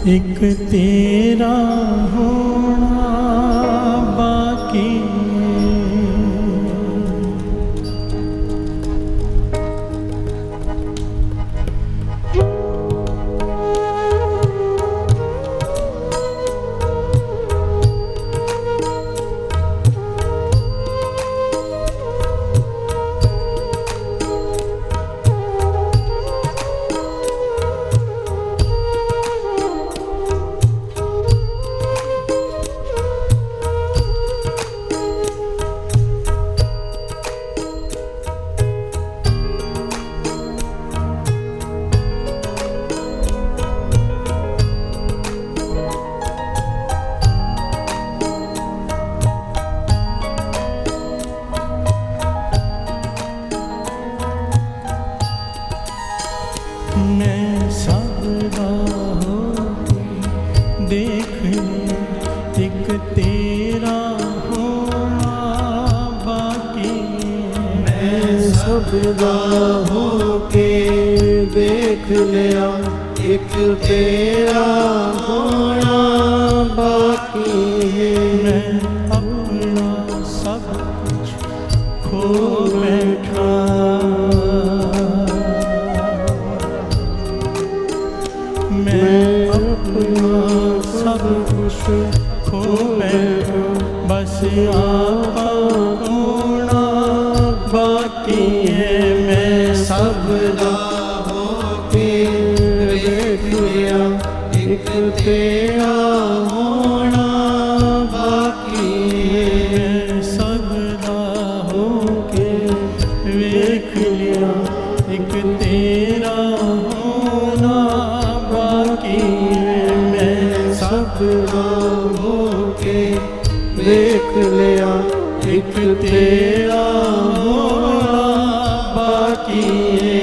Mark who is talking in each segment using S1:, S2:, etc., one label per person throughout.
S1: एक तेरा होना बाकी मैं सबदा होके देख ले एक तेरा होना बाकी
S2: मैं सबदा होके देख लिया एक तेरा होना बाकी है।
S1: मैं अपना सब कुछ खो बैठा मैं अपना सब कुछ खो बैठा बस आपका होना बाकी है। मैं
S2: सबदा होके देख लिया एक तेरा होना बाकी है।
S1: मैं सबदा होके देख लिया एक तेरा होना बाकी है। मैं
S2: सबदा होके देख लिया एक तेरा होना बाकी है।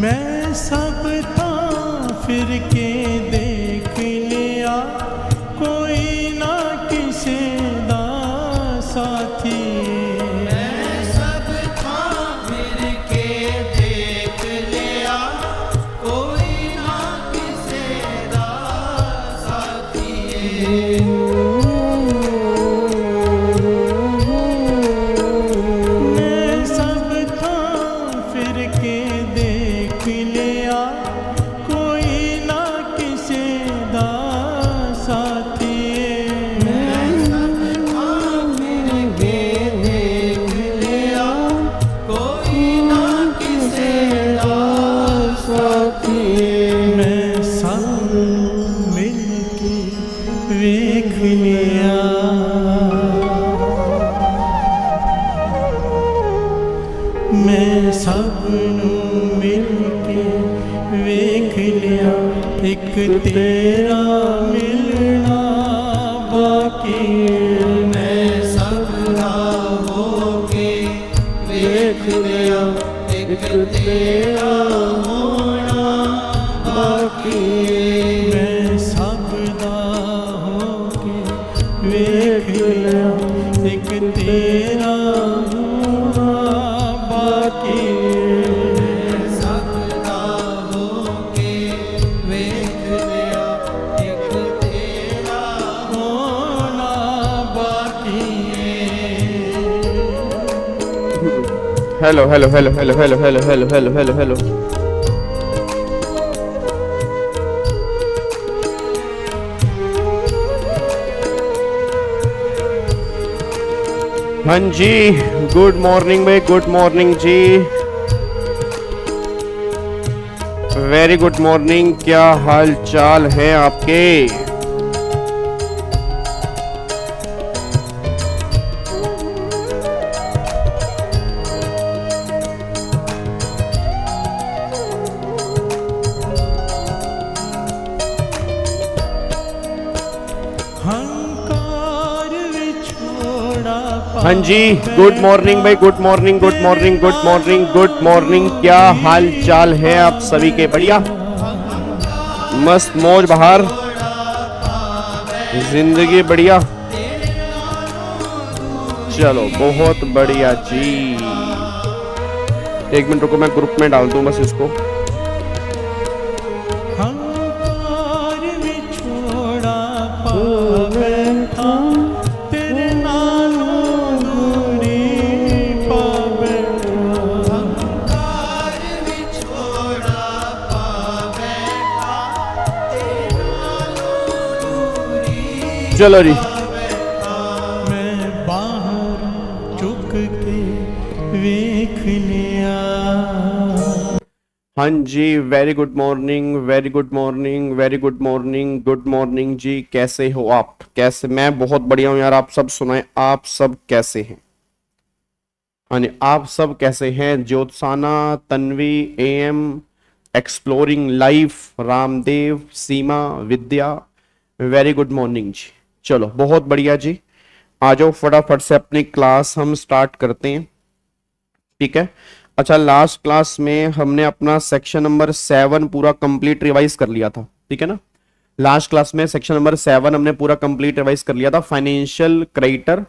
S1: मैं सब था फिर के देख लिया कोई ना किसे दा साथी।
S2: मैं सब था फिर के देख लिया कोई ना किसे दा साथी।
S1: मैं सब था फिर के देख लिया कोई ना किसे दा साथी।
S2: मैं सब था फिर के देख लिया कोई ना किसे दा साथी।
S1: मैं सब मिल के वेख लिया मैं सब मिल के वेख लिया एक तेरा मिलना बाकी।
S2: मैं सबदा होके देख लिया एक तेरा होना बाकी।
S1: मैं सबदा होके वेख लिया एक तेरा होना बाकी।
S2: सबदा होके देख लिया एक तेरा
S1: होना बाकी
S3: hello hello hello hello hello hello hello hello hello hello हाँ जी, गुड मॉर्निंग भाई, गुड मॉर्निंग जी, वेरी गुड मॉर्निंग। क्या हाल चाल है आपके? हाँ जी, गुड मॉर्निंग भाई, good morning, good morning, good morning, good morning. क्या हाल चाल है आप सभी के? बढ़िया, मस्त मौज बहार, जिंदगी बढ़िया। चलो बहुत बढ़िया जी। एक मिनट रुको, मैं ग्रुप में डाल दूं बस इसको।
S1: हंकार विछोड़ा पावे था तेरे नालों दूरी पावे था।
S2: हंकार विछोड़ा पावे था तेरे नालों दूरी।
S3: चलो जी,
S1: मैं बाहर चुक के वेख लिया।
S3: हाँ जी, very good morning, very good morning, very good morning, good morning जी। कैसे हो आप? कैसे? मैं बहुत बढ़िया हूँ यार। आप सब सुनाएं, आप सब कैसे हैं? हाँ जी, आप सब कैसे हैं? Jyotsana, Tanvi, AM, exploring life, Ramdev, Seema, Vidya, very good morning जी। चलो बहुत बढ़िया जी, आ जाओ फटाफट से अपनी क्लास हम स्टार्ट करते हैं। ठीक है। अच्छा, लास्ट क्लास में हमने अपना सेक्शन नंबर 7 पूरा कंप्लीट रिवाइज कर लिया था। ठीक है ना? लास्ट क्लास में सेक्शन नंबर 7 हमने पूरा कंप्लीट रिवाइज कर लिया था। फाइनेंशियल क्रेडिटर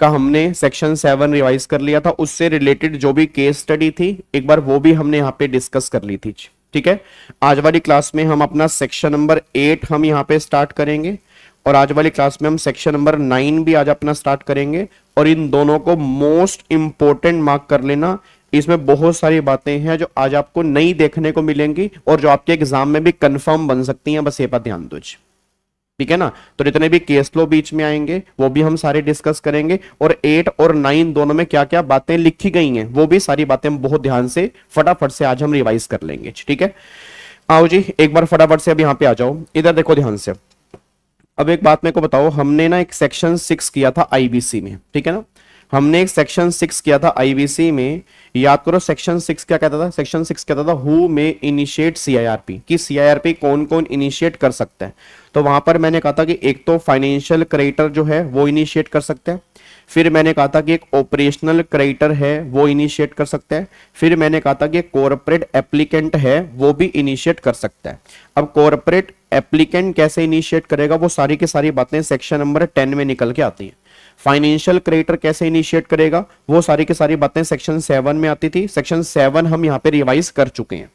S3: का हमने सेक्शन 7 रिवाइज कर लिया था। उससे रिलेटेड जो भी केस स्टडी थी एक बार वो भी हमने यहाँ पे डिस्कस कर ली थी। ठीक है। आज वाली क्लास में हम अपना सेक्शन नंबर 8 हम यहाँ पे स्टार्ट करेंगे, और आज वाली क्लास में हम सेक्शन नंबर 9 भी आज अपना स्टार्ट करेंगे। और इन दोनों को मोस्ट इंपोर्टेंट मार्क कर लेना। इसमें बहुत सारी बातें हैं जो आज आपको नहीं देखने को मिलेंगी और जो आपके एग्जाम में भी कंफर्म बन सकती हैं। बस ये बात ध्यान दो। ठीक है ना? तो जितने भी केस लो बीच में आएंगे वो भी हम सारे डिस्कस करेंगे, और 8 और 9 दोनों में क्या क्या बातें लिखी गई हैं वो भी सारी बातें हम बहुत ध्यान से फटाफट से आज हम रिवाइज कर लेंगे। ठीक है, आओ जी एक बार फटाफट से अब यहाँ पे आ जाओ, इधर देखो ध्यान से। अब एक बात मेरे को बताओ, हमने ना एक सेक्शन 6 किया था आईबीसी में। ठीक है ना? हमने एक सेक्शन 6 किया था आईबीसी में। याद करो सेक्शन 6 क्या कहता था? सेक्शन 6 कहता था हु में इनिशिएट सीआईआरपी, कि सीआईआरपी कौन कौन इनिशिएट कर सकता है। तो वहां पर मैंने कहा था कि एक तो फाइनेंशियल क्रेडिटर जो है वो इनिशिएट कर सकता है। फिर मैंने कहा था कि एक ऑपरेशनल क्रेडिटर है वो इनिशिएट कर सकता है। फिर मैंने कहा था कि कॉर्पोरेट एप्लीकेंट है वो भी इनिशिएट कर सकता है। अब कॉर्पोरेट एप्लीकेंट कैसे इनिशिएट करेगा वो सारी की सारी बातें सेक्शन नंबर 10 में निकल के आती हैं। फाइनेंशियल क्रेडिटर कैसे इनिशिएट करेगा वो सारी की सारी बातें सेक्शन 7 में आती थी। सेक्शन 7 हम यहाँ पे रिवाइज कर चुके हैं।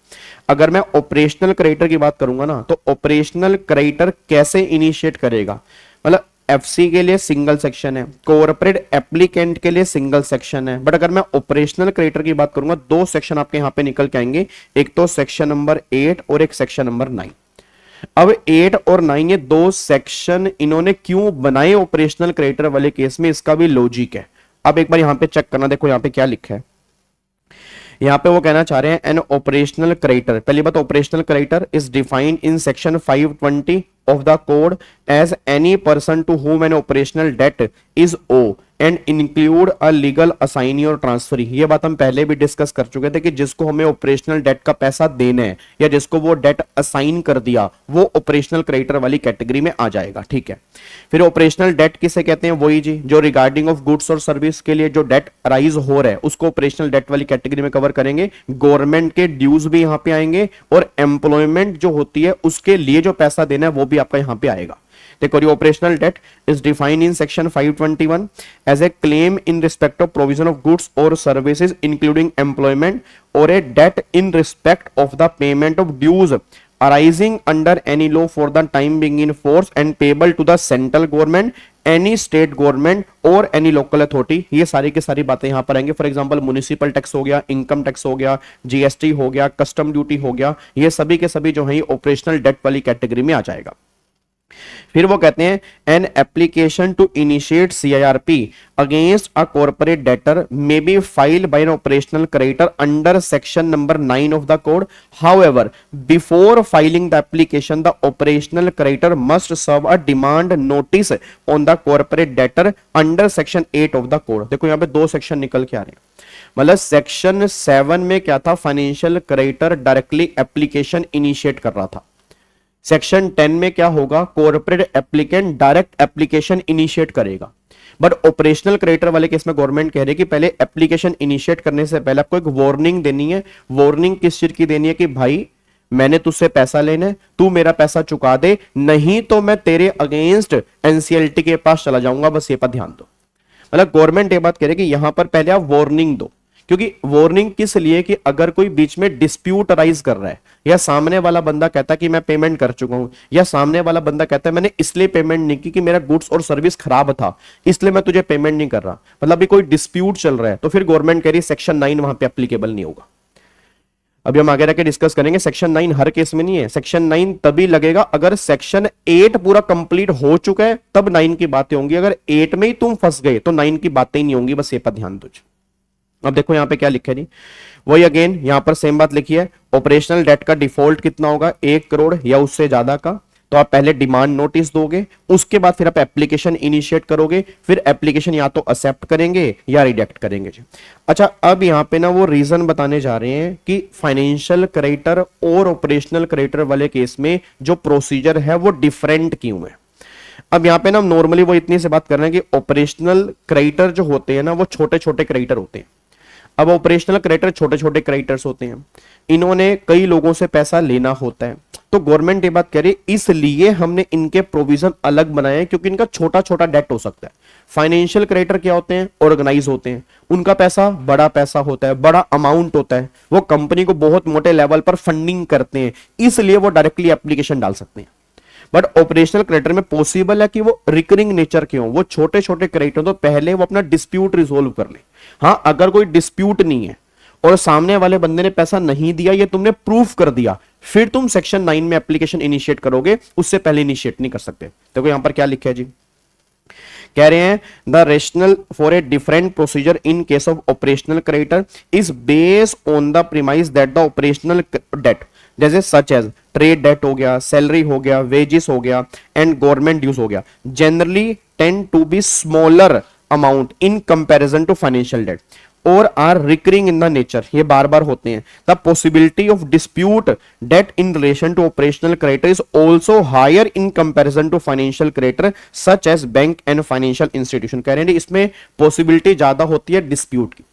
S3: अगर मैं ऑपरेशनल क्रेडिटर की बात करूंगा ना, तो ऑपरेशनल क्रेडिटर कैसे इनिशिएट करेगा, मतलब एफसी के लिए सिंगल सेक्शन है, कॉर्पोरेट एप्लीकेंट के लिए सिंगल सेक्शन है। बट अगर मैं ऑपरेशनल क्रेडिटर की बात करूंगा, 2 सेक्शन आपके यहाँ पे निकल के आएंगे, एक तो सेक्शन नंबर 8 और एक सेक्शन नंबर 9। अब 8 और 9 ये 2 सेक्शन इन्होंने क्यों बनाए ऑपरेशनल क्रेडिटर वाले केस में, इसका भी लॉजिक है। अब एक बार यहां पे चेक करना, देखो यहां पे क्या लिखा है। यहां पे वो कहना चाह रहे हैं एन ऑपरेशनल क्रेडिटर, पहली बात operational creditor is defined in section 520 of the code as any person to whom an operational debt is owed and include a legal assignee और ट्रांसफरी। ये बात हम पहले भी डिस्कस कर चुके थे कि जिसको हमें ऑपरेशनल डेट का पैसा देना है या जिसको वो डेट असाइन कर दिया वो ऑपरेशनल क्रेडिटर वाली कैटेगरी में आ जाएगा। ठीक है। फिर ऑपरेशनल डेट किसे कहते हैं? वही जी जो रिगार्डिंग ऑफ गुड्स और सर्विस के लिए जो डेट राइज हो रहा है उसको ऑपरेशनल डेट वाली कैटेगरी में कवर करेंगे। गवर्नमेंट के ड्यूज भी यहां पे आएंगे और एम्प्लॉयमेंट जो होती है उसके लिए जो पैसा देना है वो भी आपका यहां पे आएगा। देखो, operational debt is defined in section 521 as a claim in respect of provision of goods और सर्विसेज इंक्लूडिंग एम्प्लॉयमेंट और a debt in respect of the payment of dues arising under any law for the time being in force and payable to the central government, any state government और any local authority। ये सारी की सारी बातें यहां पर आएंगे। For example municipal tax हो गया, इनकम टैक्स हो गया, जीएसटी हो गया, कस्टम ड्यूटी हो गया, ये सभी के सभी जो है ऑपरेशनल डेट वाली कैटेगरी में आ जाएगा। फिर वो कहते हैं an application to initiate CIRP against a corporate debtor may be filed by an operational creditor under section number 9 of the code. However before filing the application the operational creditor must serve a demand notice on the corporate debtor under section 8 of the code. देखो यहां पे 2 section निकल के आ रहे हैं। मतलब section 7 में क्या था? Financial creditor directly application initiate कर रहा था। सेक्शन 10 में क्या होगा? Corporate applicant direct application initiate करेगा। बट ऑपरेशनल क्रेडिटर वाले केस में गवर्नमेंट कह रही है कि पहले एप्लीकेशन इनिशिएट करने से पहले आपको एक वार्निंग देनी है। वार्निंग किस चीज की देनी है कि भाई मैंने तुझसे पैसा लेना है, तू मेरा पैसा चुका दे, नहीं तो मैं तेरे अगेंस्ट एनसीएलटी के पास चला जाऊंगा। बस ये पर ध्यान दो। मतलब गवर्नमेंट ये बात कह रही है कि यहां पर पहले आप वार्निंग दो, क्योंकि वार्निंग किस लिए कि अगर कोई बीच में डिस्प्यूट अराइज कर रहा है, या सामने वाला बंदा कहता है कि मैं पेमेंट कर चुका हूं, या सामने वाला बंदा कहता है मैंने इसलिए पेमेंट नहीं की कि मेरा गुड्स और सर्विस खराब था इसलिए मैं तुझे पेमेंट नहीं कर रहा, मतलब अभी कोई डिस्प्यूट चल रहा है, तो फिर गवर्नमेंट कह रही है सेक्शन 9 वहां पे एप्लीकेबल नहीं होगा। अभी हम आगे रखे डिस्कस करेंगे। सेक्शन 9 हर केस में नहीं है। सेक्शन 9 तभी लगेगा अगर सेक्शन 8 पूरा कंप्लीट हो चुका है, तब 9 की बातें होंगी। अगर 8 में ही तुम फंस गए तो 9 की बातें ही नहीं होंगी। बस ये पर ध्यान दो। अब देखो यहां पे क्या लिखा है नहीं, वही अगेन यहां पर सेम बात लिखी है। ऑपरेशनल डेट का डिफॉल्ट कितना होगा, 1 करोड़ या उससे ज्यादा का। तो आप पहले डिमांड नोटिस दोगे, उसके बाद फिर आप एप्लीकेशन इनिशिएट करोगे, फिर एप्लीकेशन या तो एक्सेप्ट करेंगे या रिजेक्ट करेंगे। अच्छा, अब यहां पे ना वो रीजन बताने जा रहे हैं कि फाइनेंशियल क्रेडिटर और ऑपरेशनल क्रेडिटर वाले केस में जो प्रोसीजर है वो डिफरेंट क्यों है। अब यहां पे ना नॉर्मली वो इतनी से बात कर रहे हैं कि ऑपरेशनल क्रेडिटर जो होते हैं ना वो छोटे छोटे क्रेडिटर होते हैं। अब ऑपरेशनल क्रेडिटर छोटे छोटे क्रेडिटर्स होते हैं, इन्होंने कई लोगों से पैसा लेना होता है। तो गवर्नमेंट ये बात कह रही है इसलिए हमने इनके प्रोविजन अलग बनाए हैं, क्योंकि इनका छोटा छोटा डेट हो सकता है। फाइनेंशियल क्रेडिटर क्या होते हैं, ऑर्गेनाइज होते हैं, उनका पैसा बड़ा पैसा होता है, बड़ा अमाउंट होता है, वो कंपनी को बहुत मोटे लेवल पर फंडिंग करते हैं, इसलिए वो डायरेक्टली एप्लीकेशन डाल सकते हैं। बट ऑपरेशनल क्रेडिटर में पॉसिबल है कि वो रिकरिंग नेचर के हो, वो छोटे छोटे क्रेडिटर, तो पहले वो अपना डिस्प्यूट रिजोल्व कर ले। हाँ, अगर कोई डिस्प्यूट नहीं है और सामने वाले बंदे ने पैसा नहीं दिया, ये तुमने प्रूफ कर दिया, फिर तुम सेक्शन 9 में एप्लीकेशन इनिशिएट करोगे, उससे पहले इनिशिएट नहीं कर सकते। देखो यहां पर क्या लिखा है जी, कह रहे हैं the rationale for a different procedure in case of operational creditor is based on the premise that the operational debt, जैसे सच एज ट्रेड डेट हो गया, सैलरी हो गया, वेजेस हो गया एंड गवर्नमेंट ड्यूज हो गया, generally tend to be smaller amount in comparison to financial debt और are recurring in the nature, ये बार बार होते हैं। The possibility of dispute debt in relation to operational creditor is also higher in comparison to financial creditor such as bank and financial institution. कह रहे हैं इसमें पॉसिबिलिटी ज्यादा होती है डिस्प्यूट की।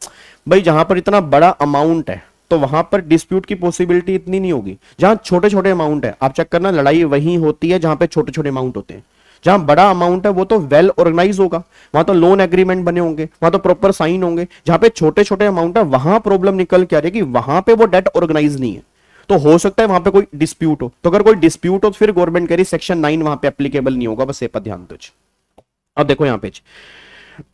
S3: भाई जहां पर इतना बड़ा अमाउंट है तो वहां पर डिस्प्यूट की पॉसिबिलिटी इतनी नहीं होगी। जहां छोटे छोटे अमाउंट है, आप चेक करना, लड़ाई वही होती है जहां पे छोटे छोटे अमाउंट होते हैं। जहां बड़ा अमाउंट है वो तो वेल ऑर्गेनाइज होगा, वहां तो लोन एग्रीमेंट बने होंगे, वहां तो प्रॉपर साइन होंगे। जहां पे छोटे छोटे अमाउंट है वहां प्रॉब्लम निकल के आ रही है कि वहां पे वो डेट ऑर्गेनाइज नहीं है, तो हो सकता है वहां पे कोई डिस्प्यूट हो। तो अगर कोई डिस्प्यूट हो तो फिर गवर्नमेंट कह रही सेक्शन 9 वहां पे एप्लीकेबल नहीं होगा। बस ये पर ध्यान दो। अब देखो यहां पे,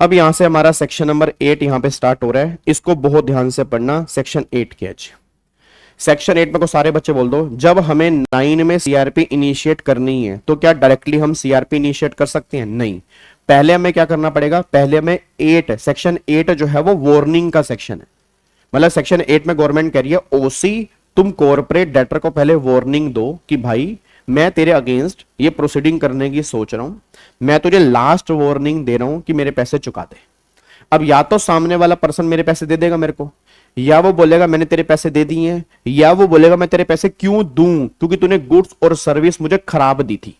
S3: अब यहां से हमारा सेक्शन नंबर 8 यहां पे स्टार्ट हो रहा है, इसको बहुत ध्यान से पढ़ना। सेक्शन 8 क्या है? सेक्शन 8 में को सारे बच्चे बोल दो, जब हमें 9 में सीआरपी इनिशिएट करनी है तो क्या डायरेक्टली हम सीआरपी इनिशिएट कर सकते हैं? नहीं, पहले हमें क्या करना पड़ेगा, पहले हमें सेक्शन 8 जो है वो वार्निंग का सेक्शन है। मतलब सेक्शन 8 में गवर्नमेंट कह रही है ओसी तुम कॉर्पोरेट डेटर को पहले वार्निंग दो कि भाई मैं तेरे अगेंस्ट ये प्रोसीडिंग करने की सोच रहा हूं, मैं तुझे लास्ट वार्निंग दे रहा हूं कि मेरे पैसे चुका दे। अब या तो सामने वाला पर्सन मेरे पैसे दे देगा मेरे को, या वो बोलेगा मैंने तेरे पैसे दे दिए हैं, या वो बोलेगा मैं तेरे पैसे क्यों दूं, क्योंकि तूने गुड्स और सर्विस मुझे खराब दी थी।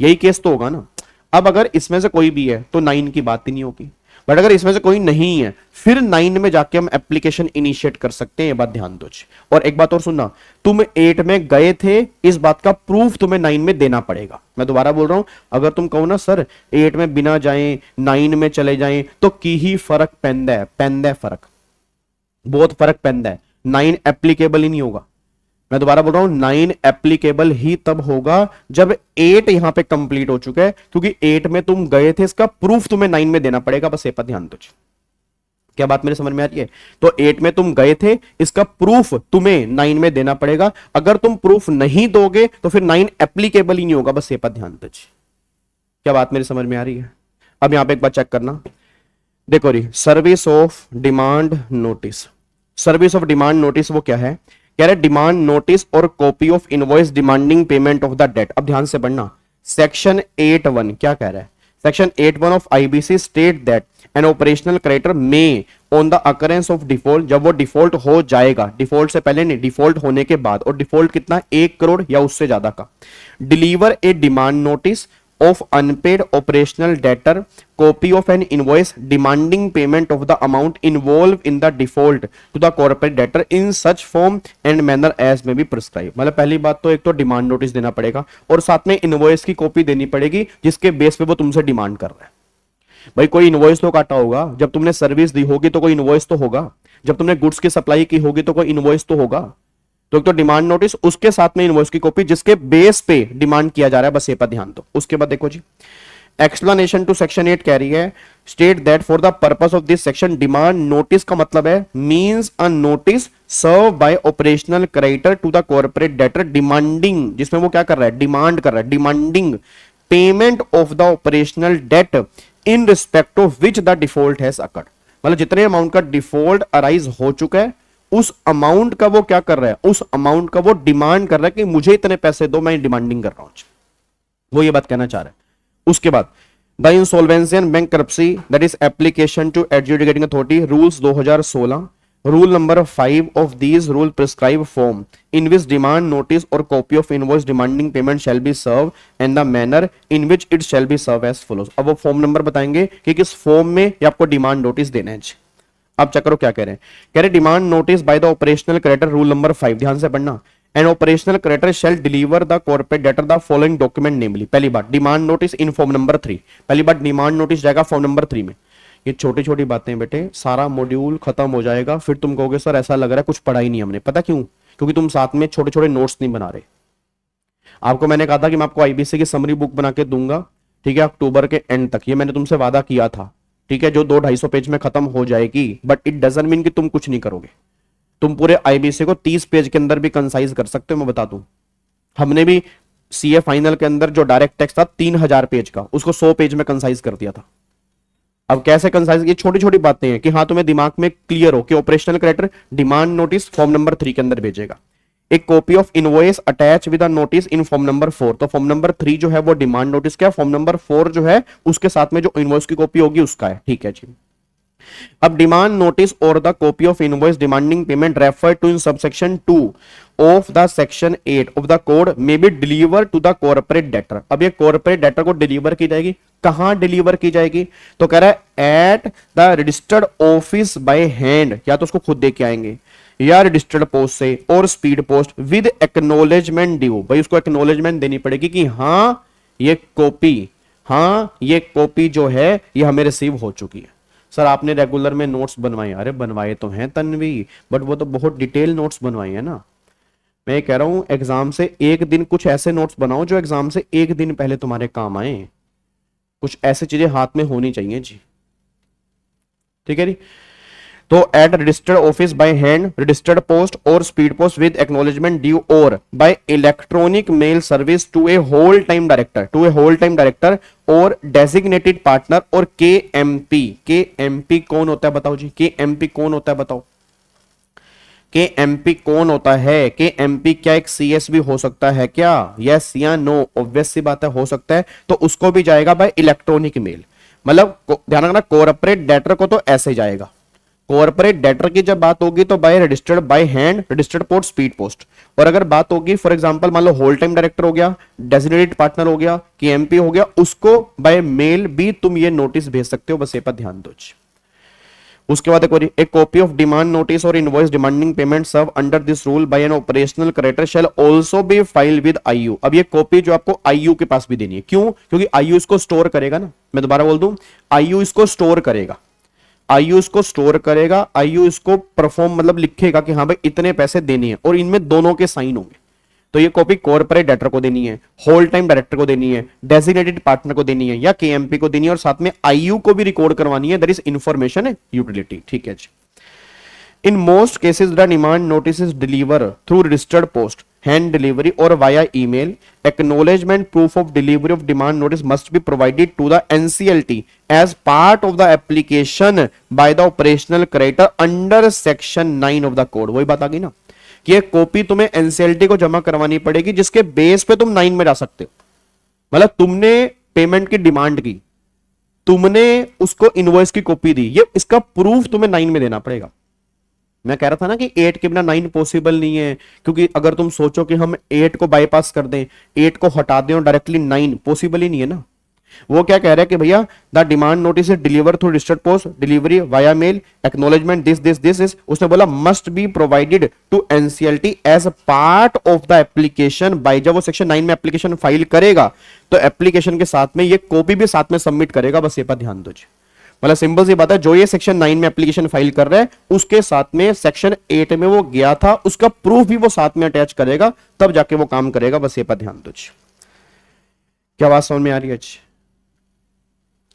S3: यही केस तो होगा ना। अब अगर इसमें से कोई भी है तो 9 की बात ही नहीं होगी, बट अगर इसमें से कोई नहीं है फिर 9 में जाके हम एप्लीकेशन इनिशिएट कर सकते हैं। ये बात ध्यान दो। और एक बात और सुनना, तुम 8 में गए थे, इस बात का प्रूफ तुम्हें 9 में देना पड़ेगा। मैं दोबारा बोल रहा हूं, अगर तुम कहो ना सर 8 में बिना जाए 9 में चले जाएं तो की ही फर्क पैंदा है, फर्क बहुत फर्क पैंदा है। 9 एप्लीकेबल ही नहीं होगा। मैं दोबारा बोल रहा हूं, 9 एप्लीकेबल ही तब होगा जब 8 यहां पे कंप्लीट हो चुका है, क्योंकि 8 में तुम गए थे, इसका प्रूफ तुम्हें 9 में देना पड़ेगा। बस ये पर ध्यान दो। क्या बात मेरे समझ में आ रही है? तो 8 में तुम गए थे, इसका प्रूफ तुम्हें 9 में देना पड़ेगा। अगर तुम प्रूफ नहीं दोगे तो फिर 9 एप्लीकेबल ही नहीं होगा। बस ये पर ध्यान दो। क्या बात मेरी समझ में आ रही है? अब यहां पे एक बार चेक करना, देखो re service of demand notice. Service of demand notice वो क्या है? कह रहे डिमांड नोटिस और copy of invoice demanding payment of the debt. अब ध्यान से पढ़ना, सेक्शन 8(1) क्या कह रहा है? Section 8(1) of IBC state that an operational creditor may on the occurrence of default, जब वो डिफॉल्ट हो जाएगा, डिफॉल्ट से पहले नहीं, डिफॉल्ट होने के बाद, और डिफॉल्ट कितना 1 करोड़ या उससे ज्यादा का, deliver A demand notice of unpaid operational debtor, copy of an invoice demanding payment of the amount involved in the default to the corporate debtor in such form and manner as may be prescribed। मतलब पहली बात तो एक तो demand notice देना पड़ेगा और साथ में इनवॉइस की कॉपी देनी पड़ेगी जिसके बेस पे वो तुमसे डिमांड कर रहा है। भाई कोई इनवॉइस तो काटा होगा, जब तुमने सर्विस दी होगी तो कोई इनवॉइस तो होगा, जब तुमने गुड्स की सप्लाई की होगी तो कोई इनवॉइस तो होगा। तो एक तो डिमांड नोटिस, उसके साथ में इनवॉइस की कॉपी जिसके बेस पे डिमांड किया जा रहा है, बस ये पर ध्यान दो। उसके बाद देखो जी, एक्सप्लेनेशन टू सेक्शन 8 कह रही है state that for the purpose of this section demand notice का मतलब है means a notice serve by operational creditor to the corporate debtor demanding, जिसमें वो क्या कर रहा है, डिमांड कर रहा है, demanding payment of the operational debt in respect of which the default has occurred. मतलब जितने अमाउंट का डिफॉल्ट अराइज हो चुका है उस अमाउंट का वो क्या कर रहा है, उस अमाउंट का वो डिमांड कर रहा है कि मुझे इतने पैसे दो, मैं डिमांडिंग कर रहा हूं, वो ये बात कहना चाह रहा है। उसके बाद the insolvency and bankruptcy that is application to adjudicating authority rules 2016 rule number 5 of these rule prescribe form in which demand notice और copy of invoice demanding payment shall be serve and the manner in which it shall be serve as follows. अब वो form number बताएंगे कि किस form में ये आपको demand notice देना है। अब चेक करो क्या कह रहे हैं, कह रहे demand notice by the operational creditor rule number 5, ध्यान से पढ़ना, an operational creditor shall deliver the corporate debtor the following document namely. पहली बात demand notice in form number 3, पहली बात डिमांड नोटिस जाएगा फॉर्म नंबर 3 में। ये छोटी छोटी बातें बेटे, सारा मॉड्यूल खत्म हो जाएगा, फिर तुम कहोगे सर ऐसा लग रहा है कुछ पढ़ा ही नहीं हमने। पता क्यों? क्योंकि तुम साथ में छोटे छोटे नोट्स नहीं बना रहे। आपको मैंने कहा था कि मैं आपको आईबीसी की समरी बुक बना के दूंगा, ठीक है, अक्टूबर के एंड तक, ये मैंने तुमसे वादा किया था, ठीक है, जो 200-250 पेज में खत्म हो जाएगी। बट इट डजंट मीन कि तुम कुछ नहीं करोगे, तुम पूरे आईबीसी को 30 पेज के अंदर भी कंसाइज कर सकते हो। मैं बता दूं, हमने भी सीए फाइनल के अंदर जो डायरेक्ट टेक्स्ट था 3000 पेज का, उसको 100 पेज में कंसाइज कर दिया था। अब कैसे कंसाइज, ये छोटी छोटी बातें हैं कि हाँ तुम्हें दिमाग में क्लियर हो कि operational creditor demand notice form number 3 के अंदर भेजेगा, एक copy of invoice attach with a notice in form number 4। तो फॉर्म नंबर 3 जो है वो डिमांड नोटिस का, फॉर्म नंबर 4 जो है उसके साथ में जो इनवॉइस की कॉपी होगी उसका है, ठीक है जी। अब डिमांड नोटिस और the copy of invoice demanding payment refer to in subsection 2 of the section 8 of the code may be deliver to the corporate debtor. अब ये कॉर्पोरेट डेटर को डिलीवर की जाएगी, कहां डिलीवर की जाएगी? तो कह रहा है at the registered office by hand, या तो उसको खुद दे के आएंगे या रजिस्टर्ड पोस्ट से, और speed post with acknowledgement due. भाई उसको एक्नॉलेजमेंट देनी पड़ेगी कि हाँ ये कॉपी जो है ये हमें रिसीव हो चुकी है। सर आपने रेगुलर में नोट्स बनवाए, अरे बनवाए तो हैं तन्वी, बट वो तो बहुत डिटेल नोट्स बनवाए हैं ना। मैं कह रहा हूं एग्जाम से एक दिन कुछ ऐसे नोट्स बनाओ जो एग्जाम से एक दिन पहले तुम्हारे काम आए, कुछ ऐसी चीजें हाथ में होनी चाहिए जी, ठीक है जी। तो at registered office by hand, registered post और speed post with acknowledgement due, और by electronic mail service to a whole time director और डेजिग्नेटेड पार्टनर और केएमपी कौन होता है बताओ जी, केएमपी कौन होता है बताओ, केएमपी कौन होता है? केएमपी क्या एक सीएसबी हो सकता है क्या? यस या नो? ऑब्वियस सी बात है, हो सकता है। तो उसको भी जाएगा बाय इलेक्ट्रॉनिक मेल। मतलब ध्यान रखना, कॉर्पोरेट डेटर को तो ऐसे जाएगा, कॉर्पोरेट डेटर की जब बात होगी तो by registered bye hand, registered post, speed post. और अगर बात होगी फॉर एग्जांपल मान लो होल टाइम डायरेक्टर हो गया, डेजिग्नेटेड पार्टनर हो गया, केएमपी हो गया, उसको बाय मेल भी तुम ये नोटिस भेज सकते हो, बस ये पर ध्यान दो। उसके बाद एक कॉपी ऑफ डिमांड नोटिस और invoice demanding payment serve under this rule by an operational creditor shall also be file with IU. अब ये कॉपी जो आपको आईयू के पास भी देनी है, क्यों? क्योंकि आईयू इसको स्टोर करेगा ना। मैं दोबारा बोल दूं, आईयू इसको स्टोर करेगा, आईयू इसको परफॉर्म मतलब लिखेगा कि हाँ भाई इतने पैसे देने हैं, और इनमें दोनों के साइन होंगे। तो ये कॉपी कॉर्पोरेट डायरेक्टर को देनी है, होल टाइम डायरेक्टर को देनी है, डेजिग्नेटेड पार्टनर को देनी है, या केएमपी को देनी है, और साथ में आईयू को भी रिकॉर्ड करवानी है। दैट इज इंफॉर्मेशन यूटिलिटी, ठीक है जी। In most cases the demand notice is deliver through registered post, hand delivery और via email. Acknowledgement proof of delivery of demand notice must be provided to the NCLT as part of the application by the operational creditor under section 9 of the code. वही बात आ गई ना कि एक copy तुम्हें NCLT को जमा करवानी पड़ेगी जिसके बेस पे तुम 9 में जा सकते हो। मतलब तुमने पेमेंट की डिमांड की, तुमने उसको इनवॉइस की कॉपी दी, ये इसका प्रूफ तुम्हें 9 में देना पड़ेगा। मैं कह रहा था ना कि 8 के बिना 9 पॉसिबल नहीं है, क्योंकि अगर तुम सोचो कि हम 8 को बाईपास कर दें, 8 को हटा दें और डायरेक्टली 9, पॉसिबल ही नहीं है ना। वो क्या कह रहा है कि भैया the demand notice is deliver through registered post, delivery via mail, acknowledgement this is, उसने बोला must be provided to NCLT as part of the application by, जब वो सेक्शन 9 में एप्लीकेशन फाइल करेगा तो एप्लीकेशन के साथ में ये कॉपी भी साथ में सबमिट करेगा, बस ये पर ध्यान दो। मतलब सिंपल सी बात है, जो ये सेक्शन 9 में एप्लीकेशन फाइल कर रहा है उसके साथ में सेक्शन 8 में वो गया था उसका प्रूफ भी वो साथ में अटैच करेगा, तब जाके वो काम करेगा, बस ये पर ध्यान दो। क्या बात समझ में आ रही है?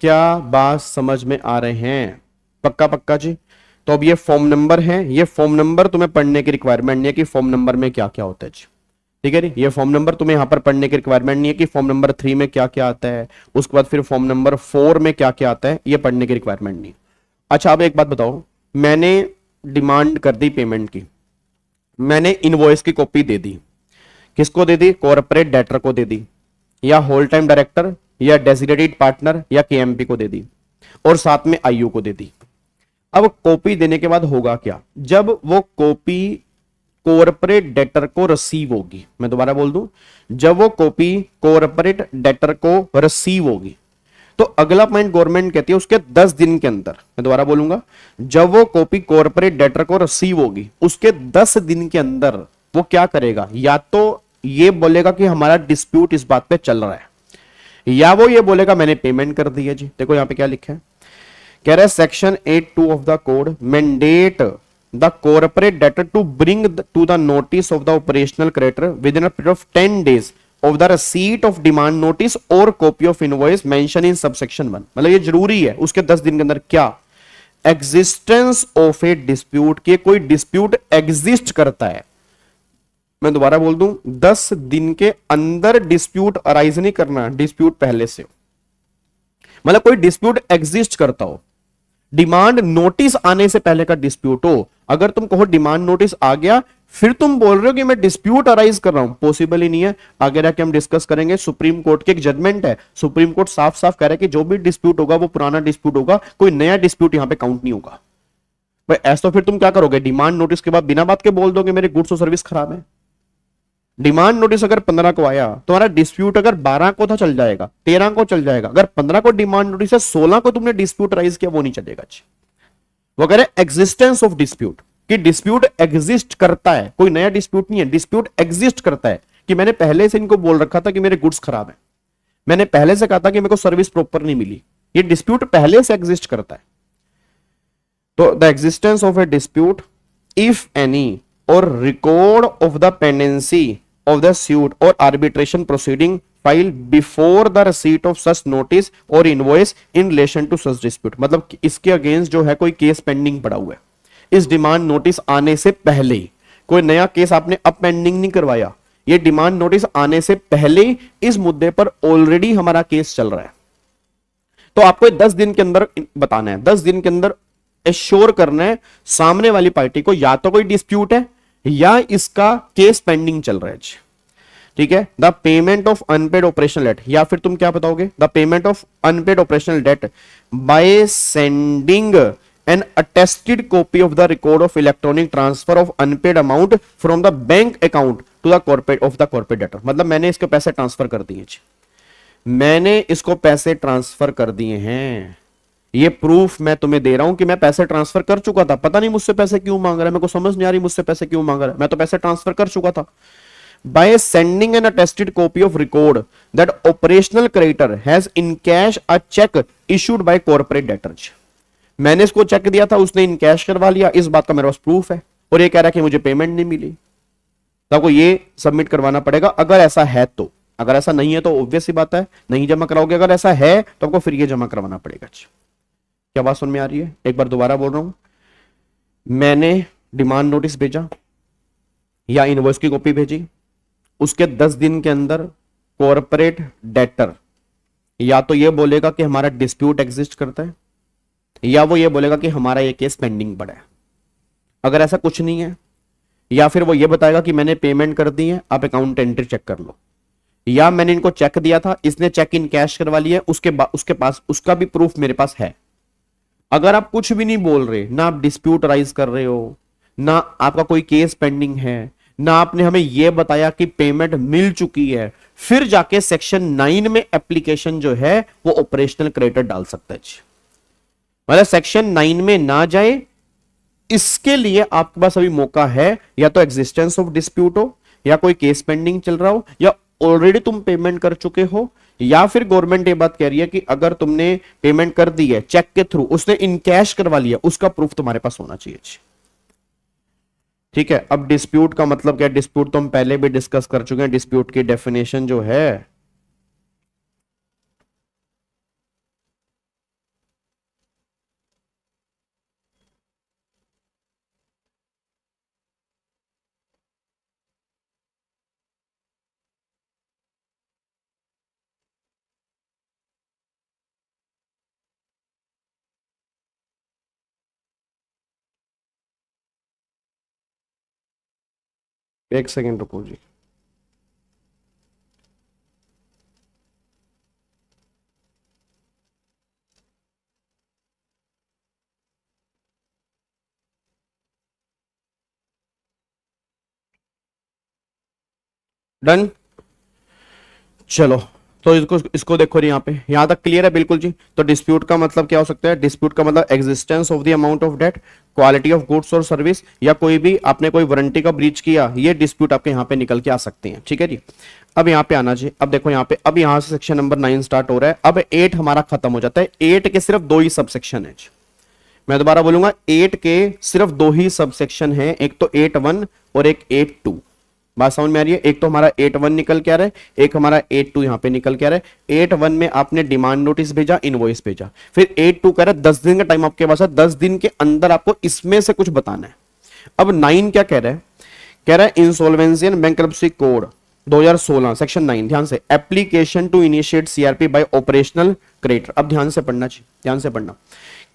S3: क्या बात समझ में आ रहे हैं? पक्का पक्का जी। तो अब ये फॉर्म नंबर है, ये फॉर्म नंबर तुम्हें पढ़ने की रिक्वायरमेंट नहीं है कि फॉर्म नंबर में क्या क्या होता है जी, ठीक है जी। ये फॉर्म नंबर तुम्हें यहां पर पढ़ने की रिक्वायरमेंट नहीं है कि फॉर्म नंबर 3 में क्या क्या आता है, उसके बाद फिर फॉर्म नंबर 4 में क्या क्या आता है, ये पढ़ने की रिक्वायरमेंट नहीं। अच्छा अब एक बात बताओ, मैंने डिमांड कर दी पेमेंट की, मैंने इनवॉइस की कॉपी दे दी, किसको दे दी? कॉर्पोरेट डेटर को दे दी, या होल टाइम डायरेक्टर, या डेजिग्नेटेड पार्टनर, या केएमपी को दे दी, और साथ में आईयू को दे दी। अब कॉपी देने के बाद होगा क्या? जब वो कॉपी कॉर्पोरेट डेटर को रिसीव होगी, मैं दोबारा बोल दूं, जब वो कॉपी कॉर्पोरेट डेटर को रिसीव होगी तो अगला पॉइंट गवर्नमेंट कहती है उसके 10 दिन के अंदर, मैं दोबारा बोलूंगा, जब वो कॉपी कॉर्पोरेट डेटर को रिसीव होगी उसके 10 दिन के अंदर वो क्या करेगा? या तो ये बोलेगा कि हमारा डिस्प्यूट इस बात पे चल रहा है, या वो ये बोलेगा मैंने पेमेंट कर दी है जी। देखो यहां पे क्या लिखा है, कह रहा है section 8(2) of the code mandate the corporate debtor to bring to the notice of the operational creditor within a period of 10 days of the receipt of demand notice और copy of invoice mention in subsection 1। मतलब ये जरूरी है उसके 10 दिन के अंदर क्या? एग्जिस्टेंस ऑफ ए डिस्प्यूट, के कोई डिस्प्यूट एग्जिस्ट करता है। मैं दोबारा बोल दूं, 10 दिन के अंदर डिस्प्यूट अराइज नहीं करना, डिस्प्यूट पहले से हो, मतलब कोई डिस्प्यूट एग्जिस्ट करता हो, डिमांड नोटिस आने से पहले का डिस्प्यूट हो। अगर तुम कहो डिमांड नोटिस आ गया फिर तुम बोल रहे हो कि मैं डिस्प्यूट अराइज कर रहा हूं, पॉसिबल ही नहीं है। आगे जाके हम डिस्कस करेंगे, सुप्रीम कोर्ट की एक जजमेंट है, सुप्रीम कोर्ट साफ साफ कह रहा है कि जो भी डिस्प्यूट होगा वो पुराना डिस्प्यूट होगा, कोई नया डिस्प्यूट यहां पे काउंट नहीं होगा। भाई ऐसा तो फिर तुम क्या करोगे? डिमांड नोटिस के बाद बिना बात के बोल दोगे मेरे गुड्स और सर्विस खराब है। डिमांड नोटिस अगर 15 को आया तुम्हारा डिस्प्यूट अगर 12 को था चल जाएगा, 13 को चल जाएगा, अगर 15 को डिमांड नोटिस है 16 को तुमने डिस्प्यूट राइज किया वो नहीं चलेगा। वो कह रहे एग्जिस्टेंस ऑफ डिस्प्यूट, कि डिस्प्यूट एग्जिस्ट करता है, कोई नया डिस्प्यूट नहीं है, डिस्प्यूट एग्जिस्ट करता है कि मैंने पहले से इनको बोल रखा था कि मेरे गुड्स खराब है, मैंने पहले से कहा था कि मेरे को सर्विस प्रॉपर नहीं मिली, ये डिस्प्यूट पहले से एग्जिस्ट करता है। तो the existence of a dispute if any और record of the pendency of the suit or arbitration proceeding filed before the receipt of such notice or invoice in relation to such dispute। मतलब इसके against जो है कोई case pending पड़ा हुआ है, इस डिमांड नोटिस आने से पहले, कोई नया केस आपने अब पेंडिंग नहीं करवाया, ये डिमांड नोटिस आने से पहले इस मुद्दे पर ऑलरेडी हमारा केस चल रहा है, तो आपको 10 दिन के अंदर बताना है, 10 दिन के अंदर एश्योर करना है सामने वाली पार्टी को या तो कोई डिस्प्यूट है या इसका केस पेंडिंग चल रहा है। ठीक है, the payment of unpaid operational debt, या फिर तुम क्या बताओगे? The payment of unpaid operational debt by sending an attested copy of the record of electronic transfer of unpaid amount from the bank account to the corporate of the corporate debtor. मतलब मैंने इसके पैसे transfer कर दिए, मैंने इसको पैसे transfer कर दिए हैं, ये प्रूफ मैं तुम्हें दे रहा हूं कि मैं पैसे ट्रांसफर कर चुका था, पता नहीं मुझसे पैसे क्यों मांग रहा है, मेरे को समझ नहीं आ रही मुझसे पैसे क्यों मांग रहा है, मैं तो पैसे ट्रांसफर कर चुका था। Bye sending an attested copy of record that operational creditor has encash a check issued by corporate debtors, मैंने इसको चेक दिया था, उसने इनकैश करवा लिया, इस बात का मेरे पास प्रूफ है, और ये कह रहा है कि मुझे पेमेंट नहीं मिली, तो आपको ये सबमिट करवाना पड़ेगा अगर ऐसा है तो। अगर ऐसा नहीं है तो ऑब्वियस सी बात है नहीं जमा कराओगे, अगर ऐसा है तो आपको फिर ये जमा करवाना पड़ेगा। क्या बात सुन में आ रही है? एक बार दोबारा बोल रहा हूं, मैंने डिमांड नोटिस भेजा या इनवॉइस की कॉपी भेजी, उसके 10 दिन के अंदर कॉर्पोरेट डेटर या तो ये बोलेगा कि हमारा डिस्प्यूट एग्जिस्ट करता है, या वो ये बोलेगा कि हमारा ये केस पेंडिंग पड़ा है। अगर ऐसा कुछ नहीं है, या फिर वो ये बताएगा कि मैंने पेमेंट कर दी है, आप अकाउंट एंट्री चेक कर लो, या मैंने इनको चेक दिया था, इसने चेक इन कैश करवा लिया, उसके पास उसका भी प्रूफ मेरे पास है। अगर आप कुछ भी नहीं बोल रहे, ना आप डिस्प्यूट राइज कर रहे हो, ना आपका कोई केस पेंडिंग है, ना आपने हमें यह बताया कि पेमेंट मिल चुकी है, फिर जाके सेक्शन 9 में एप्लीकेशन जो है वो ऑपरेशनल क्रेडिटर डाल सकता है। मतलब सेक्शन 9 में ना जाए, इसके लिए आपके पास अभी मौका है, या तो एग्जिस्टेंस ऑफ डिस्प्यूट हो, या कोई केस पेंडिंग चल रहा हो, या ऑलरेडी तुम पेमेंट कर चुके हो, या फिर गवर्नमेंट ये बात कह रही है कि अगर तुमने पेमेंट कर दी है चेक के थ्रू, उसने इन कैश करवा लिया, उसका प्रूफ तुम्हारे पास होना चाहिए। ठीक है। अब डिस्प्यूट का मतलब क्या? डिस्प्यूट तो हम पहले भी डिस्कस कर चुके हैं। डिस्प्यूट की डेफिनेशन जो है, एक सेकेंड रुको जी। डन, चलो। तो इसको इसको देखो जी, यहाँ पे यहाँ तक क्लियर है बिल्कुल जी। तो डिस्प्यूट का मतलब क्या हो सकता है? डिस्प्यूट का मतलब existence of the amount of debt, quality of goods और सर्विस, या कोई भी आपने कोई वारंटी का ब्रीच किया, ये डिस्प्यूट आपके यहाँ पे निकल के आ सकते हैं। ठीक है जी। अब यहाँ पे आना चाहिए। अब देखो यहाँ पे, अब यहाँ से सेक्शन नंबर 9 स्टार्ट हो रहा है। अब 8 हमारा खत्म हो जाता है। 8 के सिर्फ 2 ही सब सेक्शन है। मैं दोबारा बोलूंगा, 8 के सिर्फ 2 ही सब सेक्शन है, एक तो 8(1) और एक 8(2). बात समझ में आ रही है? एक तो हमारा 8(1) निकल के आ रहा है, एक हमारा 8(2) यहां पे निकल के आ रहा है। 8(1) में आपने डिमांड नोटिस भेजा, इनवॉइस भेजा, फिर 8(2) कह रहा है 10 दिन का टाइम आपके पास है, 10 दिन के अंदर आपको इसमें से कुछ बताना है। अब 9 क्या कह रहा है? कह रहा है insolvency and bankruptcy code 2016 section 9, ध्यान से, application to initiate CRP by operational creditor. अब ध्यान से पढ़ना चाहिए, ध्यान से पढ़ना।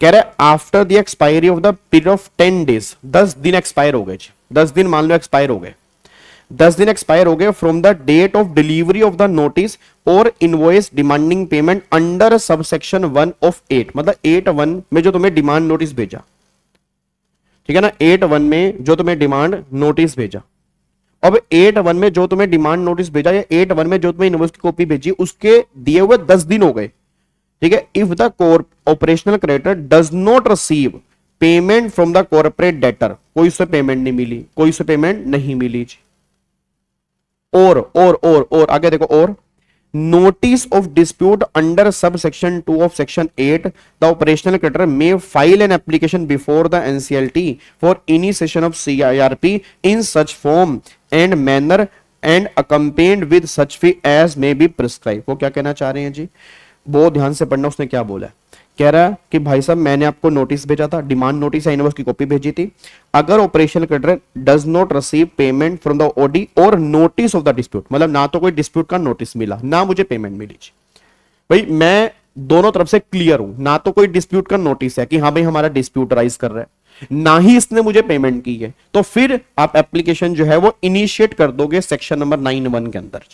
S3: कह रहा है after the expiry of the period of 10 days, 10 दिन एक्सपायर हो गए, 10 दिन मान लो एक्सपायर हो गए, 10 दिन एक्सपायर हो गए from the date of delivery of the notice और invoice demanding payment under subsection 1 of 8। मतलब 8(1) में जो तुम्हें डिमांड नोटिस भेजा, ठीक है ना, 8(1) में जो तुम्हें डिमांड नोटिस भेजा, अब 8(1) में जो तुम्हें डिमांड नोटिस भेजा या 8(1) में जो तुम्हें इनवॉइस की कॉपी भेजी, उसके दिए हुए 10 दिन हो गए। ठीक है। If the operational creditor does not receive payment from the corporate debtor, कोई उससे पेमेंट नहीं मिली, कोई उससे पेमेंट नहीं मिली जी। और आगे देखो, और notice of dispute under sub section 2 of section 8, the operational creditor may file an application before the NCLT for initiation of CIRP in such form and manner and accompanied with such fee as may be prescribe. वो क्या कहना चाह रहे हैं जी? बहुत ध्यान से पढ़ना। उसने क्या बोला है? कह रहा है कि भाई साहब मैंने आपको नोटिस भेजा था, डिमांड नोटिस या इनवॉइस की कॉपी भेजी थी, अगर operational creditor does not receive payment from the OD और नोटिस ऑफ द डिस्प्यूट, मतलब ना तो कोई डिस्प्यूट का नोटिस मिला, ना मुझे पेमेंट मिली। भाई मैं दोनों तरफ से क्लियर हूं, ना तो कोई डिस्प्यूट का नोटिस है कि हाँ भाई हमारा डिस्प्यूट राइज कर रहा है, ना ही इसने मुझे पेमेंट की है, तो फिर आप एप्लीकेशन जो है वो इनिशिएट कर दोगे सेक्शन नंबर 9(1) के अंदर।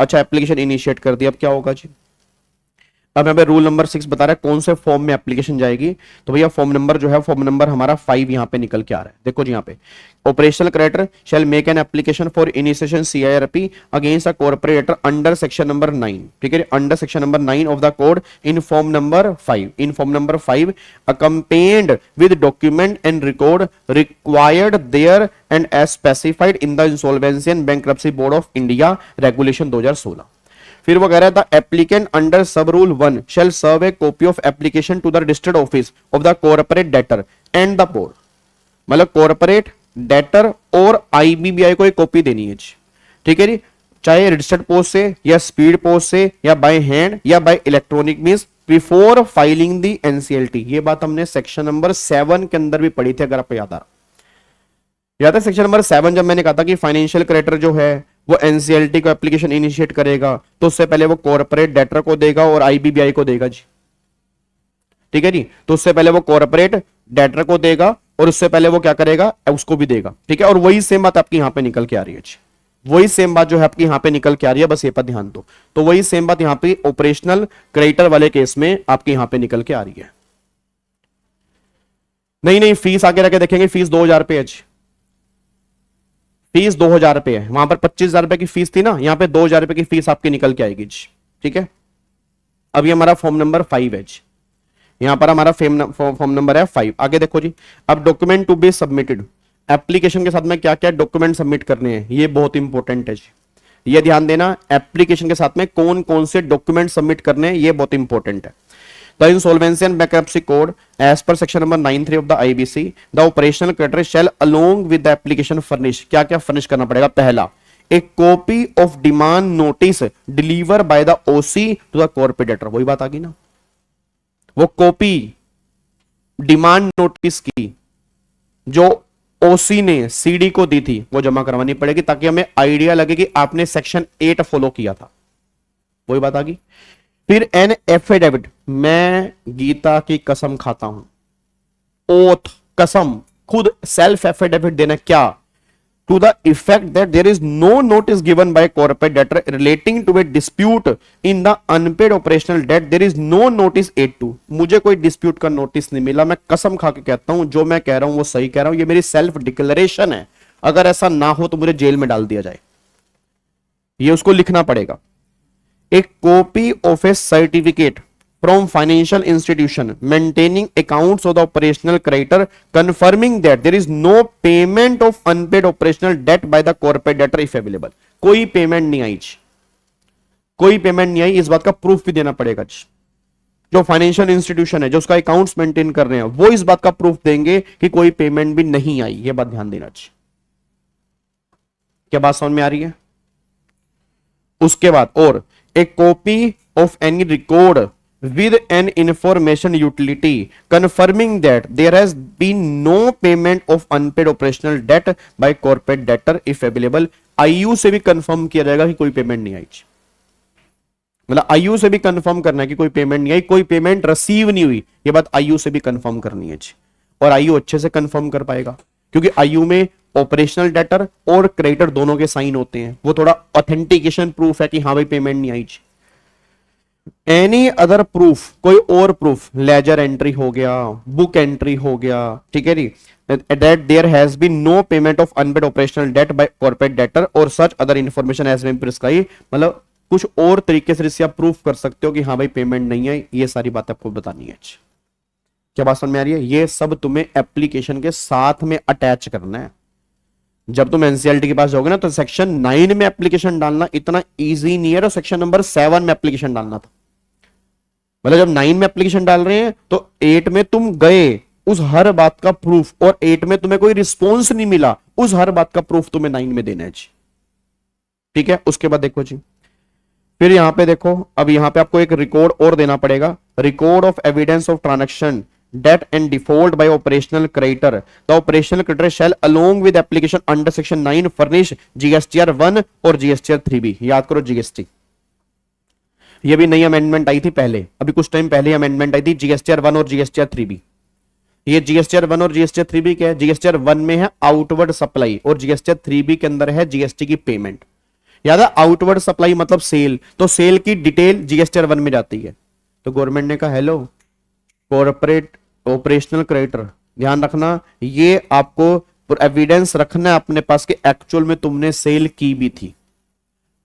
S3: अच्छा, एप्लीकेशन इनिशिएट कर दिया, अब क्या होगा जी? अब यहाँ पे रूल नंबर 6 बता रहा है कौन से फॉर्म में एप्लीकेशन जाएगी। तो भैया फॉर्म नंबर जो है, फॉर्म नंबर हमारा 5 यहाँ पे निकल के आ रहा है। देखो जी, यहाँ पे operational creditor shall make an application for initiation CIRP against a corporator under section number 9। ठीक है, under section number 9 of the code in form number 5, in form number 5 accompanied with document and record required there and as specified in the insolvency and bankruptcy board of India regulation 2016। फिर वो कह रहा था applicant under sub rule 1 shall serve A copy of application to the registered office of the corporate debtor and the board. मतलब corporate debtor और IBBI को एक copy देनी है। ठीक है जी, चाहे रजिस्टर्ड पोस्ट से या स्पीड पोस्ट से या बाय हैंड या bye electronic means before filing दी एनसीएलटी। ये बात हमने सेक्शन नंबर 7 के अंदर भी पढ़ी थी, अगर आपको याद है सेक्शन नंबर 7 जब मैंने कहा था कि फाइनेंशियल क्रेडिटर जो है वो एनसीएलटी को एप्लीकेशन इनिशिएट करेगा, तो उससे पहले वो कॉर्पोरेट डेटर को देगा और आईबीबीआई को देगा जी। ठीक है जी, तो उससे पहले वो कॉर्पोरेट डेटर को देगा और उससे पहले वो क्या करेगा, उसको भी देगा। ठीक है, और वही सेम बात आपकी यहां पे निकल के आ रही है जी, वही सेम बात जो है आपकी यहां पे निकल के आ रही है, बस ये पर ध्यान दो। तो वही सेम बात यहां पे ऑपरेशनल क्रेडिटर वाले केस में आपके यहां पे निकल के आ रही है। नहीं, फीस आगे रखे देखेंगे, फीस 2000 रुपए है। फीस 2,000 रुपये है, वहां पर 25,000 रुपए की फीस थी ना, यहां पे 2,000 रुपए की फीस आपकी निकल के आएगी जी। ठीक है, अब ये हमारा फॉर्म नंबर 5 है जी, यहां पर हमारा फॉर्म नंबर है 5। आगे देखो जी, अब document to be submitted, application के साथ में क्या क्या डॉक्यूमेंट सबमिट करने हैं, ये बहुत इंपॉर्टेंट है जी, ये ध्यान देना, एप्लीकेशन के साथ में कौन कौन से डॉक्यूमेंट सबमिट करने हैं, ये बहुत इंपॉर्टेंट है। The insolvency and bankruptcy code as per section number 93 of the IBC, the operational creditor shall along with the application furnish, क्या क्या फर्निश करना पड़ेगा, पहला एक copy of demand notice deliver by the OC to the corporate debtor, वही बात आ गई ना, वो कॉपी डिमांड नोटिस की जो ओसी ने सीडी को दी थी वो जमा करवानी पड़ेगी, ताकि हमें आइडिया लगे कि आपने सेक्शन 8 फॉलो किया था, वही बात आ गई। फिर एन एफिडेविट, मैं गीता की कसम खाता हूं, ओथ कसम, खुद सेल्फ एफिडेविट देना, क्या, to the effect that there is no notice given by corporate debtor relating to a dispute in the unpaid operational debt, there is no notice 82, मुझे कोई डिस्प्यूट का नोटिस नहीं मिला, मैं कसम खा के कहता हूं जो मैं कह रहा हूं वो सही कह रहा हूं, ये मेरी सेल्फ डिक्लेरेशन है, अगर ऐसा ना हो तो मुझे जेल में डाल दिया जाए, ये उसको लिखना पड़ेगा। A copy of a certificate from financial institution maintaining accounts of the operational creditor confirming that there is no payment of unpaid operational debt by the corporate debtor if available, कोई payment नहीं आई जी, कोई payment नहीं आई, इस बात का proof भी देना पड़ेगा जी। जो फाइनेंशियल इंस्टीट्यूशन है जो उसका अकाउंट्स मेंटेन कर रहे हैं वो इस बात का प्रूफ देंगे कि कोई पेमेंट भी नहीं आई, ये बात ध्यान देना जी। क्या बात समझ में आ रही है? उसके बाद और a copy of any record with an information utility confirming that there has been no payment of unpaid operational debt by corporate debtor if available, IU से भी कंफर्म किया जाएगा कि कोई पेमेंट नहीं आई, मतलब IU से भी कंफर्म करना है कि कोई पेमेंट नहीं आई, कोई पेमेंट रिसीव नहीं हुई, ये बात IU से भी कंफर्म करनी है जी। और IU अच्छे से कंफर्म कर पाएगा क्योंकि IU में ऑपरेशनल डेटर और क्रेडिटर दोनों के साइन होते हैं, वो थोड़ा ऑथेंटिकेशन प्रूफ है कि हाँ भाई पेमेंट नहीं आई जी। एनी अदर प्रूफ, कोई और प्रूफ, लेजर एंट्री हो गया, बुक एंट्री हो गया, ठीक है जी, that there has been no payment of unpaid operational debt by corporate debtor और such other information has been prescribe, मतलब कुछ और तरीके से इससे आप प्रूफ कर सकते हो कि हाँ भाई पेमेंट नहीं आई, ये सारी बात आपको बतानी है। क्या बात समझ में आ रही है? ये सब तुम्हें एप्लीकेशन के साथ में अटैच करना है। जब तुम एनसीएलटी के पास जाओगे ना तो सेक्शन 9 में एप्लीकेशन डालना इतना इजी नहीं है, तो सेक्शन नंबर 7 में एप्लीकेशन डालना था। मतलब जब 9 में एप्लीकेशन डाल रहे हैं तो 8 में तुम गए, उस हर बात का प्रूफ, और 8 में तुम्हें कोई रिस्पॉन्स नहीं मिला, उस हर बात का प्रूफ तुम्हें 9 में देना है जी। ठीक है, उसके बाद देखो जी, फिर यहां पे देखो, अब यहां पे आपको एक रिकॉर्ड और देना पड़ेगा, record of evidence of transaction debt and default by operational creditor, the operational creditor shall along with application under section 9 furnish GSTR 1 और GSTR 3B। याद करो GST, ये भी नई अमेंडमेंट आई थी पहले, अभी कुछ टाइम पहले अमेंडमेंट आई थी GSTR 1 और GSTR 3B। ये GSTR 1 और GSTR 3B क्या है? GSTR 1 में है आउटवर्ड सप्लाई और GSTR 3B के अंदर है GST की पेमेंट। याद है, आउटवर्ड सप्लाई मतलब सेल, तो सेल की डिटेल GSTR 1 में जाती है। तो गवर्नमेंट ने कहा हेलो कॉर्पोरेट ऑपरेशनल क्रेडिटर, ध्यान रखना, ये आपको एविडेंस रखना है अपने पास कि एक्चुअल में तुमने सेल की भी थी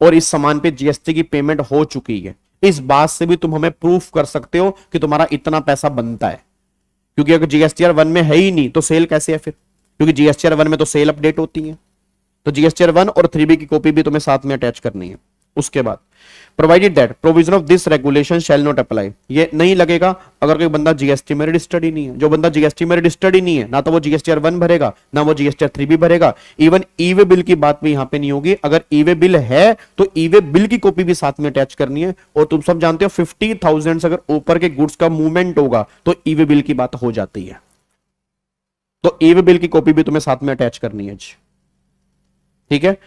S3: और इस सामान पे जीएसटी की पेमेंट हो चुकी है। इस बात से भी तुम हमें प्रूफ कर सकते हो कि तुम्हारा इतना पैसा बनता है, क्योंकि अगर जीएसटीआर 1 में है ही नहीं तो सेल कैसे है फिर? क्योंकि जीएसटीआर 1 में तो सेल अपडेट होती है। तो जीएसटीआर 1 और 3B की कॉपी भी तुम्हें साथ में अटैच करनी है। उसके बाद provided that provision of this regulation shall not apply, ये नहीं लगेगा अगर कोई बंदा जीएसटी में रजिस्टर्ड ही नहीं है। जो बंदा जीएसटी में रजिस्टर्ड ही नहीं है, ना तो वो जीएसटीआर 1 भरेगा, ना वो जीएसटीआर 3B भरेगा। इवन ई वे बिल की बात भी यहां पे नहीं होगी। अगर ई वे बिल है तो ई वे बिल की कॉपी भी साथ में अटैच करनी है। और तुम सब जानते हो 50,000 से अगर ऊपर के गुड्स का मूवमेंट होगा तो ई वे बिल की बात हो जाती है। तो ई वे बिल की कॉपी भी तुम्हें साथ में अटैच करनी है। ठीक है,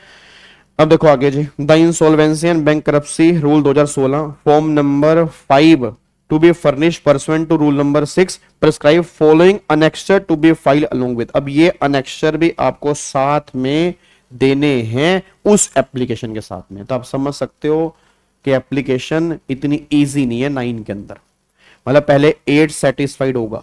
S3: अब देखो आगे जी, the insolvency and bankruptcy rule 2016 form number 5 to be furnish pursuant to rule number 6 prescribe following annexure to be file along with. अब ये अनेक्सर भी आपको साथ में देने हैं उस एप्लीकेशन के साथ में। तो आप समझ सकते हो कि एप्लीकेशन इतनी इजी नहीं है 9 के अंदर। मतलब पहले 8 सेटिस्फाइड होगा,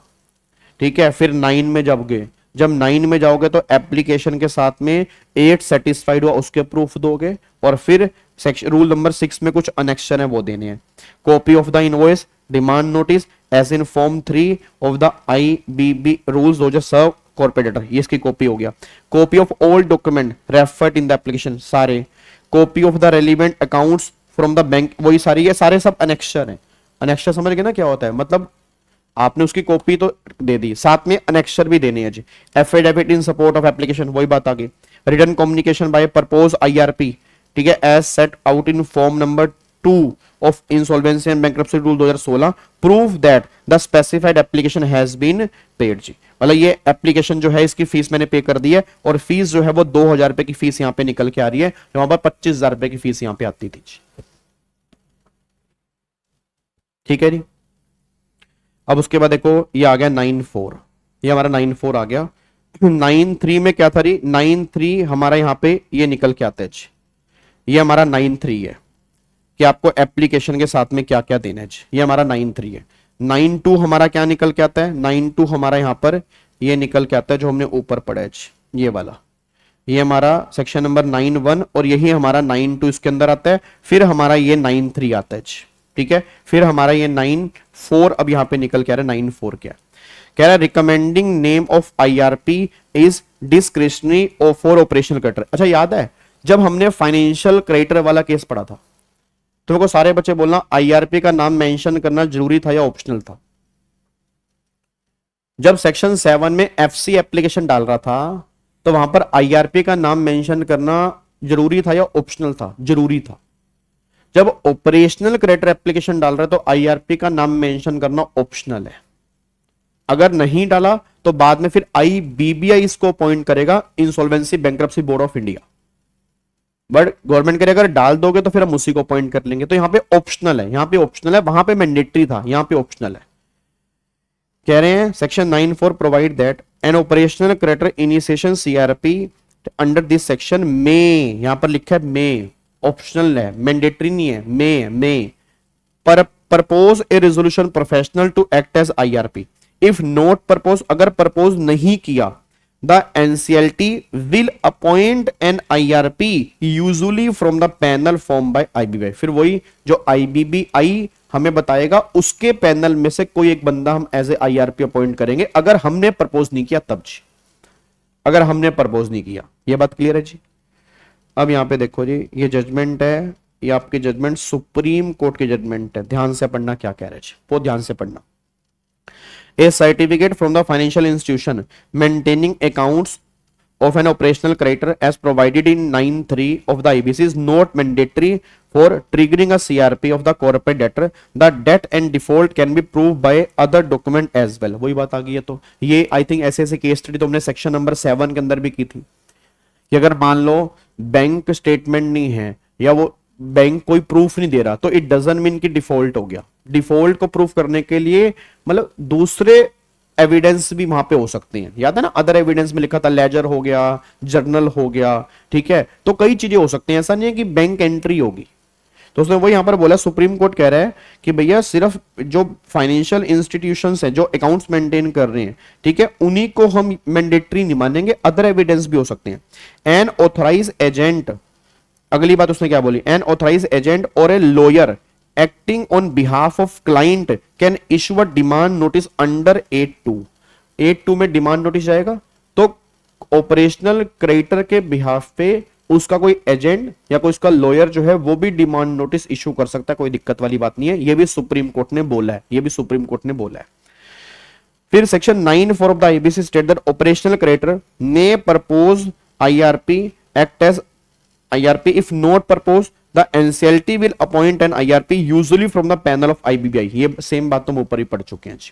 S3: ठीक है, फिर 9 में जब गए जब 9 में जाओगे तो एप्लीकेशन के साथ में 8 सेटिस्फाइड हुआ उसके प्रूफ दोगे, और फिर सेक्शन रूल नंबर 6 में कुछ अनेक्शन है वो देने हैं। Copy of the invoice, demand notice as in form 3 of the IBB rules जो सर्व कॉर्पोरेट डेटर, ये इसकी कॉपी हो गया। Copy of all document referred in the application सारे, copy of the relevant accounts from the bank, वही सारी, ये सारे सब अनेक्शर हैं। अनेक्शर समझ गए ना क्या होता है, मतलब आपने उसकी कॉपी तो दे दी, साथ में अनेक्शर भी देने हैं जी। Affidavit in support of application, वही बात आ गई। Written communication by propose IRP, ठीक है, as set out in form number 2 of insolvency and bankruptcy rule 2016, prove that the specified application has been paid जी। मतलब ये एप्लीकेशन जो है इसकी फीस मैंने पे कर दी है, और फीस जो है वो 2000 रुपए की फीस यहाँ पे निकल के आ रही है, वहां पर 25,000 रुपए की फीस यहाँ पे आती थी जी। ठीक है जी। अब उसके बाद देखो ये आ गया 9.4, ये हमारा 9.4 आ गया। 9.3 में क्या था री, 9.3 हमारा यहाँ पे ये निकल के आता है जी, ये हमारा 9.3 है कि आपको एप्लीकेशन के साथ में क्या क्या देना है जी, ये हमारा 9.3 है। 9.2 हमारा क्या निकल के आता है, 9.2 हमारा यहाँ पर ये निकल के आता है जो हमने ऊपर पढ़ा है जी, ये वाला, ये हमारा सेक्शन नंबर 9.1 और यही हमारा 9.2 इसके अंदर आता है। फिर हमारा ये 9.3 आता है जी, ठीक है। फिर हमारा ये 9.4 अब यहाँ पे निकल के आ रहा है। 9.4 क्या कह रहा है, recommending name of IRP is discretionary for operational creditor. अच्छा याद है जब हमने फाइनेंशियल क्रेडिटर वाला केस पढ़ा था तो मेरे को सारे बच्चे बोलना IRP का नाम मेंशन करना जरूरी था या ऑप्शनल था। जब सेक्शन 7 में FC एप्लीकेशन डाल रहा था तो वहां पर IRP का नाम मेंशन करना जरूरी था या ऑप्शनल था, जरूरी था। जब ऑपरेशनल क्रेडिटर एप्लीकेशन डाल रहा है तो IRP का नाम मेंशन करना ऑप्शनल है। अगर नहीं डाला तो बाद में फिर IBBI इसको अपॉइंट करेगा, insolvency bankruptcy board of India. But government करे अगर डाल दोगे तो फिर हम उसी को अपॉइंट कर लेंगे। तो यहां पे ऑप्शनल है, यहां पे ऑप्शनल है, वहां पे मैंडेटरी था, यहां पे ऑप्शनल है। कह रहे हैं section 9.4 provide that an operational creditor initiation CRP under this section में, यहां पर लिखा है में, ऑप्शनल है, मैंडेटरी नहीं है, में पर propose a resolution professional to act as IRP if not propose, अगर प्रपोज नहीं किया the NCLT will appoint an IRP usually from the panel form by IBBI। फिर वही जो IBBI हमें बताएगा उसके पैनल में से कोई एक बंदा हम एज ए IRP अपॉइंट करेंगे, अगर हमने प्रपोज नहीं किया तब जी, अगर हमने प्रपोज नहीं किया। ये बात क्लियर है जी। अब यहां पे देखो जी, ये जजमेंट है, ये आपकी जजमेंट सुप्रीम कोर्ट की जजमेंट है। ध्यान से पढ़ना क्या कह रहे हैं, बहुत ध्यान से पढ़ना। A certificate from the financial institution maintaining accounts of an operational creditor as provided in 9.3 of the IBC is not mandatory for triggering a CRP of the corporate debtor. The debt and default can be proved by other document as well. वही बात आ गई है। तो ये I think ऐसे ऐसे case study तो हमने सेक्शन नंबर 7 के अंदर भी की थी कि अगर मान लो बैंक स्टेटमेंट नहीं है या वो बैंक कोई प्रूफ नहीं दे रहा तो इट डजंट मीन कि डिफॉल्ट हो गया। डिफॉल्ट को प्रूफ करने के लिए मतलब दूसरे एविडेंस भी वहां पे हो सकते हैं। याद है ना, अदर एविडेंस में लिखा था लेजर हो गया, जर्नल हो गया, ठीक है। तो कई चीजें हो सकती हैं, ऐसा नहीं है कि बैंक एंट्री होगी। तो उसने वो यहां पर बोला, सुप्रीम कोर्ट कह रहा है कि भैया सिर्फ जो फाइनेंशियल इंस्टीट्यूशंस हैं जो अकाउंट्स मेंटेन कर रहे हैं, ठीक है, उन्हीं को हम मैंडेटरी नहीं मानेंगे, अदर एविडेंस भी हो सकते हैं। एन ऑथराइज एजेंट, अगली बात उसने क्या बोली, एन ऑथराइज एजेंट और a lawyer acting on behalf of client can issue a demand notice under 8.2। 8.2 में डिमांड नोटिस जाएगा तो ऑपरेशनल क्रेडिटर के बिहाफ पे उसका कोई एजेंट या कोई उसका लॉयर जो है वो भी डिमांड नोटिस इशू कर सकता है, कोई दिक्कत वाली बात नहीं है। ये भी सुप्रीम कोर्ट ने बोला है, ये भी सुप्रीम कोर्ट ने बोला है। फिर section 9.4 of the IBC state that operational creditor may propose IRP act as IRP if not proposed the NCLT will appoint an IRP usually from the panel of IBBI। ये same बात तो हम ऊपर ही पढ़ चुके हैं जी।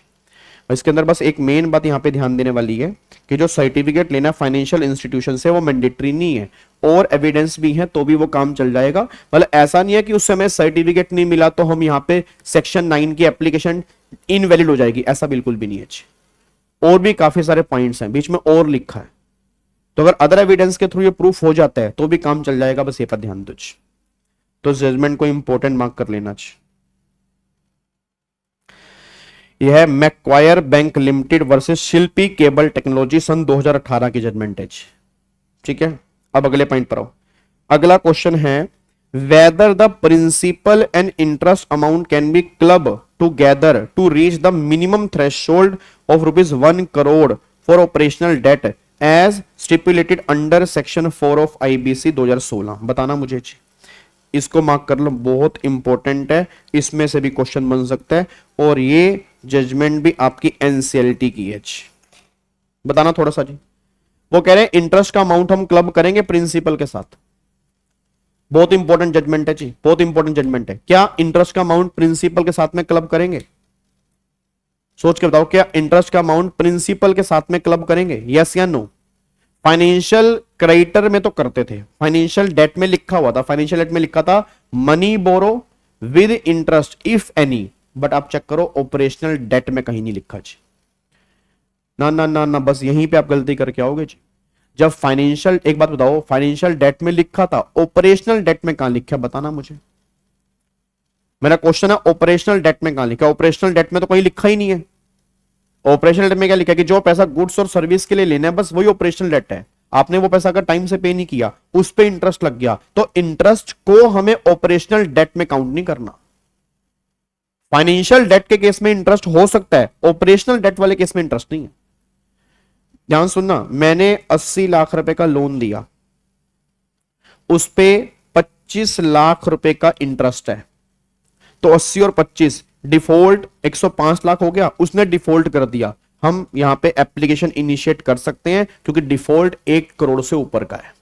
S3: इसके अंदर बस एक मेन बात यहाँ पे ध्यान देने वाली है कि जो सर्टिफिकेट लेना फाइनेंशियल इंस्टीट्यूशन से वो मैंडेटरी नहीं है, और एविडेंस भी है तो भी वो काम चल जाएगा। मतलब ऐसा नहीं है कि उस समय सर्टिफिकेट नहीं मिला तो हम यहाँ पे सेक्शन 9 की एप्लीकेशन इनवैलिड हो जाएगी, ऐसा बिल्कुल भी नहीं है जी। और भी काफी सारे पॉइंट्स हैं, बीच में और लिखा है, तो अगर अदर एविडेंस के थ्रू ये प्रूफ हो जाता है तो भी काम चल जाएगा, बस ये पर ध्यान दो। तो जजमेंट को इंपॉर्टेंट मार्क कर लेना चाहिए। यह है मैक्वायर बैंक लिमिटेड वर्सेस शिल्पी केबल टेक्नोलॉजी, सन 2018 की जजमेंट है। ठीक है, अब अगले पॉइंट पर आओ। अगला क्वेश्चन है whether the principal and interest amount can be club together to reach the minimum threshold of ₹1 crore for operational debt as stipulated under section 4 of IBC 2016। बताना मुझे जी, इसको मार्क कर लो, बहुत इंपॉर्टेंट है, इसमें से भी क्वेश्चन बन सकता है और ये जजमेंट भी आपकी एनसीएलटी की है जी। बताना थोड़ा सा जी। वो कह रहे हैं इंटरेस्ट का अमाउंट हम क्लब करेंगे प्रिंसिपल के साथ। बहुत इंपॉर्टेंट जजमेंट है जी, बहुत इंपॉर्टेंट जजमेंट है। क्या इंटरेस्ट का अमाउंट प्रिंसिपल के साथ में क्लब करेंगे? सोच के बताओ, क्या इंटरेस्ट का अमाउंट प्रिंसिपल के साथ में क्लब करेंगे, यस या नो? फाइनेंशियल क्रेडिटर में तो करते थे, फाइनेंशियल डेट में लिखा हुआ था, फाइनेंशियल डेट में लिखा था money borrow with interest if any, but आप चेक करो ऑपरेशनल डेट में कहीं नहीं लिखा जी। ना ना ना ना, बस यहीं पे आप गलती करके आओगे जी। जब फाइनेंशियल, एक बात बताओ, फाइनेंशियल डेट में लिखा था, ऑपरेशनल डेट में कहां लिखा, बताना मुझे। मेरा क्वेश्चन है ऑपरेशनल डेट में कहां लिखा? ऑपरेशनल डेट में तो कहीं लिखा ही नहीं है। ऑपरेशनल डेट में क्या लिखा है कि जो पैसा गुड्स और सर्विस के लिए लेना है, बस वही ऑपरेशनल डेट है। आपने वो पैसा अगर टाइम से पे नहीं किया, उस पे इंटरेस्ट लग गया, तो इंटरेस्ट को हमें ऑपरेशनल डेट में काउंट नहीं करना। फाइनेंशियल डेट के केस में इंटरेस्ट हो सकता है, ऑपरेशनल डेट वाले केस में इंटरेस्ट नहीं है। ध्यान सुनना, मैंने 80 लाख रुपए का लोन दिया, उस पे 25 लाख रुपए का इंटरेस्ट है, तो 80 और 25 डिफॉल्ट 105 लाख हो गया, उसने डिफॉल्ट कर दिया। हम यहां पे एप्लीकेशन इनिशिएट कर सकते हैं क्योंकि डिफॉल्ट 1 करोड़ से ऊपर का है।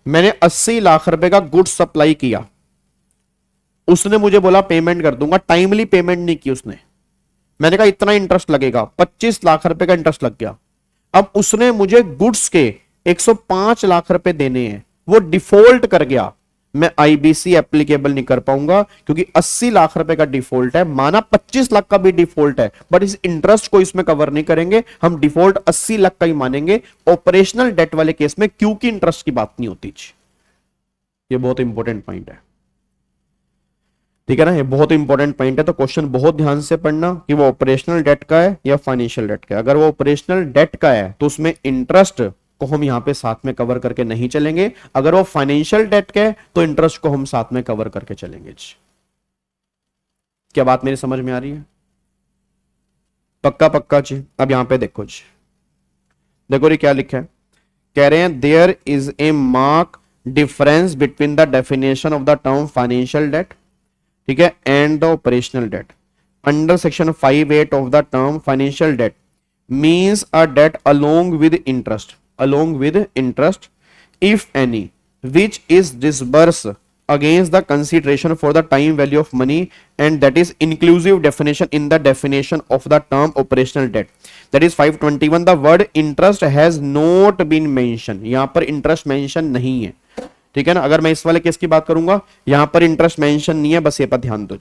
S3: मैंने 80 लाख रुपए का गुड्स सप्लाई किया, उसने मुझे बोला पेमेंट कर दूंगा, टाइमली पेमेंट नहीं की उसने। मैंने कहा इतना इंटरेस्ट लगेगा, 25 लाख रुपए का इंटरेस्ट लग गया। अब उसने मुझे गुड्स के 105 लाख रुपए देने हैं, वो डिफॉल्ट कर गया, मैं आईबीसी एप्लीकेबल नहीं कर पाऊंगा क्योंकि 80 लाख रुपए का डिफॉल्ट है। माना 25 लाख का भी डिफॉल्ट है, बट इस इंटरेस्ट को इसमें कवर नहीं करेंगे, हम डिफॉल्ट 80 लाख का ही मानेंगे। ऑपरेशनल डेट वाले केस में क्योंकि इंटरेस्ट की बात नहीं होती। ये बहुत इंपॉर्टेंट पॉइंट है, ठीक है ना, ये बहुत इंपॉर्टेंट पॉइंट है। तो क्वेश्चन बहुत ध्यान से पढ़ना कि वो ऑपरेशनल डेट का है या फाइनेंशियल डेट का है। अगर वो ऑपरेशनल डेट का है तो उसमें इंटरेस्ट को हम यहां पे साथ में कवर करके नहीं चलेंगे, अगर वो फाइनेंशियल डेट का है तो इंटरेस्ट को हम साथ में कवर करके चलेंगे। क्या बात मेरी समझ में आ रही है? पक्का पक्का जी। अब यहां पे देखो जी, देखो ये क्या लिखा है, कह रहे हैं there is a mark difference between the definition of the term financial debt, ठीक है, and the operational debt under section 5(8) of the term financial debt means a debt along with interest if any which is disbursed against the consideration for the time value of money, and that is inclusive definition in the definition of the term operational debt, that is 521. the word interest has not been mentioned, यहां पर interest mention नहीं है, ठीक है ना। अगर मैं इस वाले केस की बात करूंगा, यहां पर इंटरेस्ट मेंशन नहीं है, बस ये पर ध्यान दो,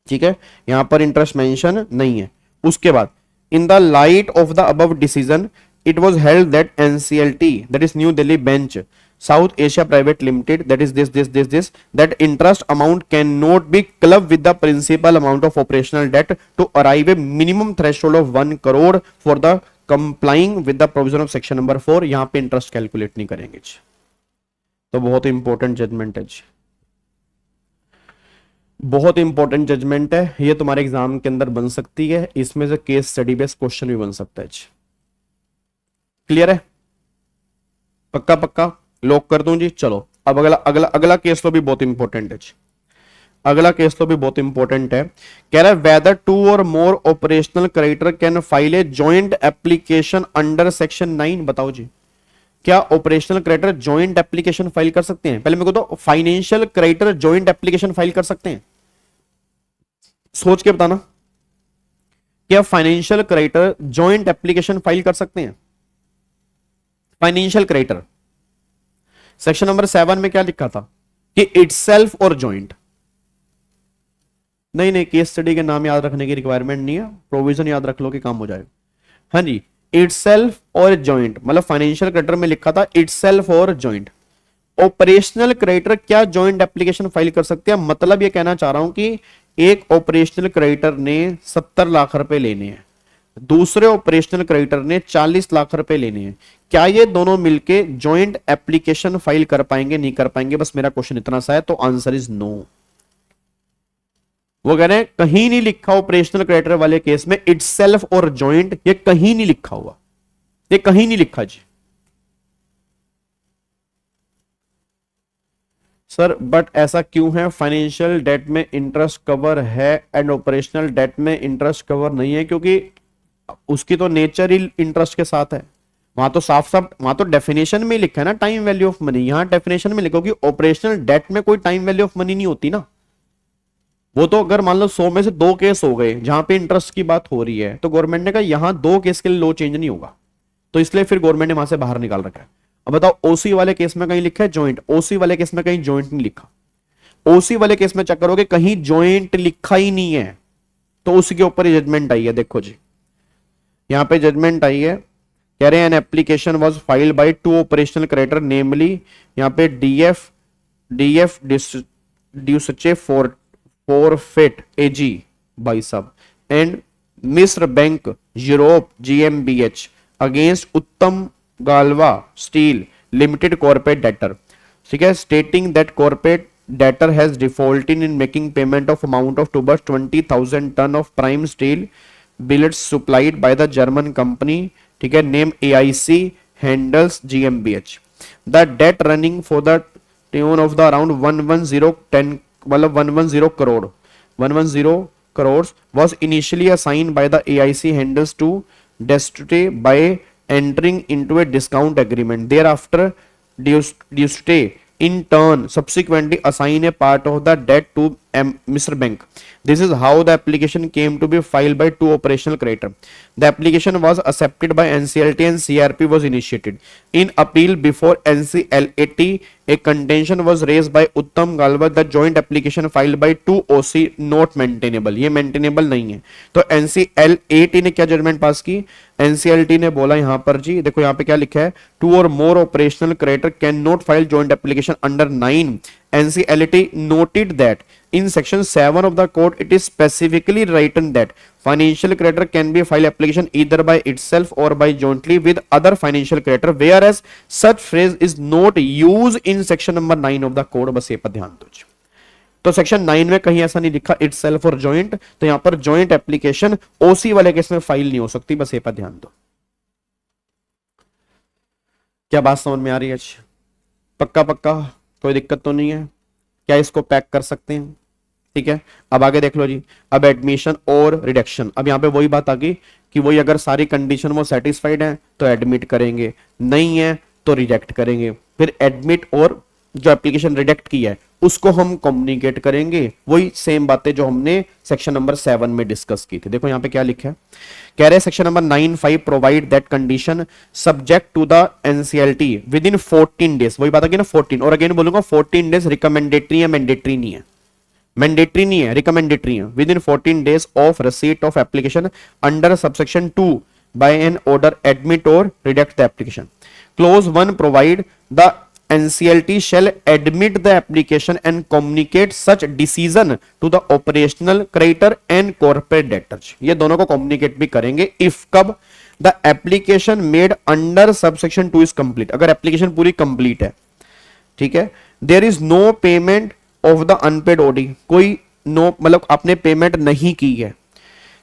S3: ठीक है, यहां पर इंटरेस्ट मेंशन नहीं है। उसके बाद in the light of the above decision it was held that NCLT, that is New Delhi Bench, South Asia Private Limited, that is this, that interest amount cannot be clubbed with the principal amount of operational debt to arrive a minimum threshold of 1 crore for the complying with the provision of section number 4. यहां पे interest calculate नहीं करेंगे। तो बहुत important judgement है जी, बहुत important judgement है। ये तुम्हारे एग्जाम के अंदर बन सकती है, इसमें से केस स्टडी बेस्ड क्वेश्चन भी बन सकता है जी। क्लियर है? पक्का पक्का लॉक कर दूं जी। चलो अब अगला केस तो भी बहुत इंपॉर्टेंट है जी, अगला केस तो भी बहुत इंपॉर्टेंट है। कह रहा है वेदर 2 और more operational creditor can file a joint application under section 9। बताओ जी, क्या operational creditor joint application file कर सकते हैं? पहले मेरे को तो financial creditor joint application file कर सकते हैं, सोच के बताना, क्या financial creditor joint application file कर सकते हैं? फाइनेंशियल क्रेडिटर सेक्शन नंबर 7 में क्या लिखा था कि इटसेल्फ और जॉइंट। नहीं, केस स्टडी के नाम याद रखने की रिक्वायरमेंट नहीं है, प्रोविजन याद रख लो कि काम हो जाएगा। हाँ जी, इटसेल्फ और जॉइंट, मतलब फाइनेंशियल क्रेडिटर में लिखा था इटसेल्फ और जॉइंट। ऑपरेशनल क्रेडिटर क्या जॉइंट एप्लीकेशन फाइल कर सकते हैं? मतलब ये कहना चाह रहा हूं कि एक ऑपरेशनल क्रेडिटर ने 70 लाख रुपए लेने हैं, दूसरे ऑपरेशनल क्रेडिटर ने 40 लाख रुपए लेने हैं, क्या ये दोनों मिलके जॉइंट एप्लीकेशन फाइल कर पाएंगे? नहीं कर पाएंगे। बस मेरा क्वेश्चन इतना सा है, तो आंसर इज नो। वो कह रहे हैं कहीं नहीं लिखा ऑपरेशनल क्रेडिटर वाले केस में इटसेल्फ और जॉइंट, ये कहीं नहीं लिखा हुआ, ये कहीं नहीं लिखा जी। सर बट ऐसा क्यों है? फाइनेंशियल डेट में इंटरेस्ट कवर है एंड ऑपरेशनल डेट में इंटरेस्ट कवर नहीं है, क्योंकि उसकी तो नेचर ही इंटरेस्ट के साथ है। वहां तो साफ साफ, वहां तो डेफिनेशन में लिखा है ना टाइम वैल्यू ऑफ मनी, यहां डेफिनेशन में लिखा कि ऑपरेशनल डेट में कोई टाइम वैल्यू ऑफ मनी नहीं होती ना। वो तो अगर मान लो 100 में से 2 केस हो गए जहां पे इंटरेस्ट की बात हो रही है, तो गवर्नमेंट ने कहा यहां 2 केस के लिए लॉ चेंज नहीं होगा, तो इसलिए फिर गवर्नमेंट ने वहां से बाहर निकाल रखा है। अब बताओ ओसी वाले केस में कहीं लिखा है जॉइंट, ओसी वाले केस में कहीं जॉइंट नहीं लिखा। ओसी वाले केस में चेक करोगे कहीं जॉइंट लिखा ही नहीं है, तो उसके ऊपर ही जजमेंट आई है। देखो जी यहां पे जजमेंट आई है, कह रहे हैं an application was filed by 2 operational creditor namely, यहां पे डीएफ ड्यूसचे फॉरफिट एजी भाई साहब एंड मिस्र बैंक यूरोप जीएमबीएच against Uttam Galva steel limited corporate debtor, ठीक है, stating that corporate debtor has defaulted in making payment of amount of to 20,000 ton of prime steel billets supplied by the German company, ठीक है, name AIC Handels GmbH, the debt running for the tune of the around 110 मतलब 110 crore 110 crores was initially assigned by the AIC handles to Destute by entering into a discount agreement. Thereafter, Destute in turn subsequently assign a part of the debt to Mr. Bank. This is how the application came to be filed by 2 operational creditors. The application was accepted by NCLT and CRP was initiated. In appeal before NCLAT, a contention was raised by Uttam Galwa. The joint application filed by 2 OC not maintainable. ये maintainable नहीं है। तो NCLAT ने क्या judgement पास की? NCLT ने बोला यहाँ पर जी, देखो यहाँ पे क्या लिखा है, 2 or more operational creditor can not file joint application under 9. NCLAT noted that in section 7 of the code it is specifically written that financial creditor can be file application either by itself or by jointly with other financial creditor, whereas such phrase is not used in section number 9 of the code. बस ये पर ध्यान दो। तो section 9 में कहीं ऐसा नहीं लिखा itself और joint, तो यहां पर joint application OC वाले केस में फाइल नहीं हो सकती, बस ये पर ध्यान दो। क्या बात समझ में आ रही है? पक्का पक्का, कोई दिक्कत तो नहीं है? क्या इसको पैक कर सकते हैं? ठीक है, अब आगे देख लो जी। अब एडमिशन और रिडक्शन, अब यहाँ पे वही बात आ गई कि वही अगर सारी कंडीशन वो सेटिस्फाइड है तो एडमिट करेंगे, नहीं है तो रिजेक्ट करेंगे। फिर एडमिट और जो एप्लीकेशन रिजेक्ट की है उसको हम कम्युनिकेट करेंगे, वही सेम बातें जो हमने सेक्शन नंबर 7 में डिस्कस की थी। देखो यहाँ पे क्या लिखा है, कह रहे section number 9(5) provide that condition subject to the NCLT within 14 days, वही बात है ना 14, और अगेन बोलूंगा 14 डेज रिकमेंडेटरी है, मैंडेटरी नहीं है, मैंडेटरी नहीं है, रिकमेंडेटरी है। With in 14 days of receipt of application under subsection 2 by an order admit or reject the application. Clause 1 provide the NCLT shall admit the application and communicate such decision to the operational creditor and corporate debtors. ये दोनों को communicate भी करेंगे if कब the application made under subsection 2 is complete, अगर application पूरी complete है, ठीक है, there is no payment of the unpaid OD, कोई no मतलब आपने पेमेंट नहीं की है,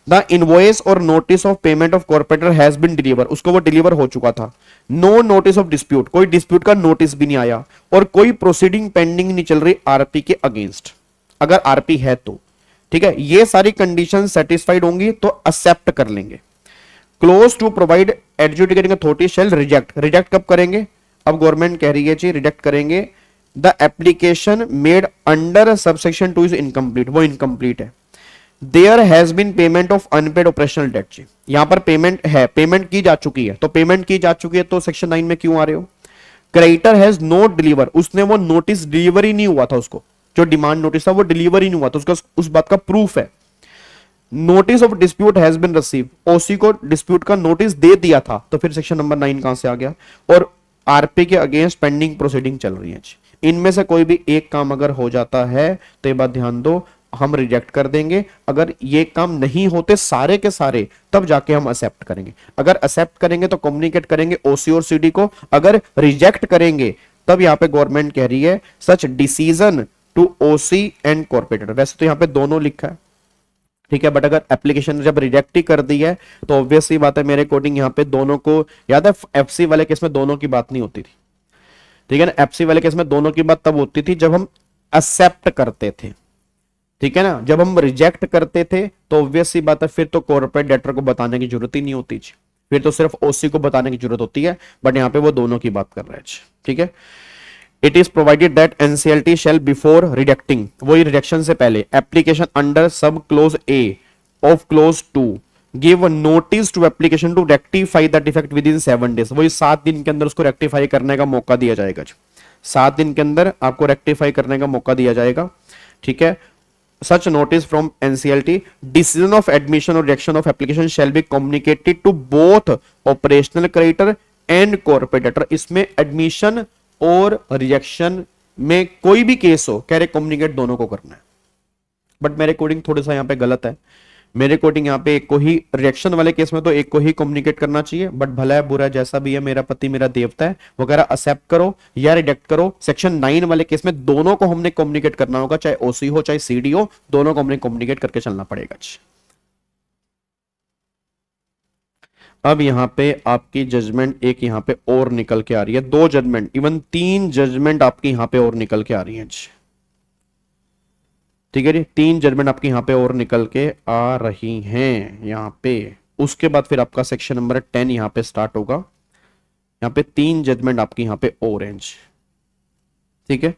S3: द इनवॉइस और notice of payment of corporator has been deliver, उसको वो डिलीवर हो चुका था, नो नोटिस ऑफ डिस्प्यूट, कोई डिस्प्यूट का नोटिस भी नहीं आया, और कोई प्रोसीडिंग पेंडिंग नहीं चल रही आरपी के अगेंस्ट, अगर आरपी है तो, ठीक है, ये सारी कंडीशन सेटिस्फाइड होंगी तो एक्सेप्ट कर लेंगे। Clause to provide adjudicating authority shall reject, reject कब करेंगे? अब गवर्नमेंट कह रही है जी रिजेक्ट करेंगे the application made under subsection 2 is incomplete, वो इनकम्प्लीट है। There has been payment of unpaid operational debt, जी यहां पर पेमेंट है, पेमेंट की जा चुकी है, तो पेमेंट की जा चुकी है तो सेक्शन 9 में क्यों आ रहे हो? क्रेडिटर हैज नॉट डिलीवर, उसने वो नोटिस डिलीवर ही नहीं हुआ था, उसको जो डिमांड नोटिस था वो डिलीवर ही नहीं हुआ था, उसका उस बात का प्रूफ है। Notice of dispute has been receive, OC को डिस्प्यूट का नोटिस दे दिया था, तो फिर सेक्शन नंबर 9 कहां से आ गया? और आरपी के अगेंस्ट पेंडिंग प्रोसीडिंग चल रही है। इनमें से कोई भी एक काम अगर हो जाता है तो ये बात ध्यान दो, हम रिजेक्ट कर देंगे। अगर ये काम नहीं होते सारे के सारे, तब जाके हम एक्सेप्ट करेंगे। अगर एक्सेप्ट करेंगे तो कम्युनिकेट करेंगे ओसी और सीडी को, अगर रिजेक्ट करेंगे तब यहां पे गवर्नमेंट कह रही है such decision to OC and corporator. वैसे तो यहां पे दोनों लिखा है, ठीक है, बट अगर एप्लीकेशन जब रिजेक्ट ही कर दी है तो ऑब्वियसली बात है मेरे अकॉर्डिंग यहां पे दोनों को, याद है एफसी वाले केस में दोनों की बात नहीं होती थी, ठीक है ना। एफसी वाले केस में दोनों की बात तब होती थी जब हम एक्सेप्ट करते थे, ठीक है ना। जब हम रिजेक्ट करते थे तो ऑब्वियसली बात है फिर तो कॉर्पोरेट डेटर को बताने की जरूरत ही नहीं होती, फिर तो सिर्फ ओसी को बताने की जरूरत होती है, बट यहां पे वो दोनों की बात कर रहे हैं, ठीक है। It is provided that NCLT shall before rejecting, वही रिजेक्शन से पहले, application under sub clause a of clause 2 give notice to application to rectify the defect within 7 days. वही 7 दिन के अंदर उसको रेक्टिफाई करने का मौका दिया जाएगा, 7 दिन के अंदर आपको रेक्टिफाई करने का मौका दिया जाएगा, ठीक है। Such notice from NCLT, decision of admission or rejection of application shall be communicated to both operational creditor and corporate debtor। इसमें admission और rejection में कोई भी केस हो, कह रहे communicate दोनों को करना है, बट मेरे कोडिंग थोड़ा सा यहाँ पे गलत है। मेरे कोडिंग यहाँ पे एक को ही, रिजेक्शन वाले केस में तो एक को ही कम्युनिकेट करना चाहिए, बट भला है बुरा जैसा भी है, मेरा पति मेरा देवता है, वो कह रहा एक्सेप्ट करो या रिजेक्ट करो। सेक्शन 9 वाले केस में दोनों को हमने कम्युनिकेट करना होगा, चाहे ओसी हो चाहे सीडी हो, दोनों को हमने कम्युनिकेट करके चलना पड़ेगा। अब यहाँ पे आपकी जजमेंट एक यहाँ पे और निकल के आ रही है, 2 जजमेंट, इवन 3 जजमेंट आपकी यहाँ पे और निकल के आ रही है, ठीक है जी। 3 जजमेंट आपकी यहाँ पे और निकल के आ रही हैं यहाँ पे। उसके बाद फिर आपका सेक्शन नंबर 10 यहाँ पे स्टार्ट होगा। यहाँ पे 3 जजमेंट आपकी यहाँ पे ऑरेंज, ठीक है।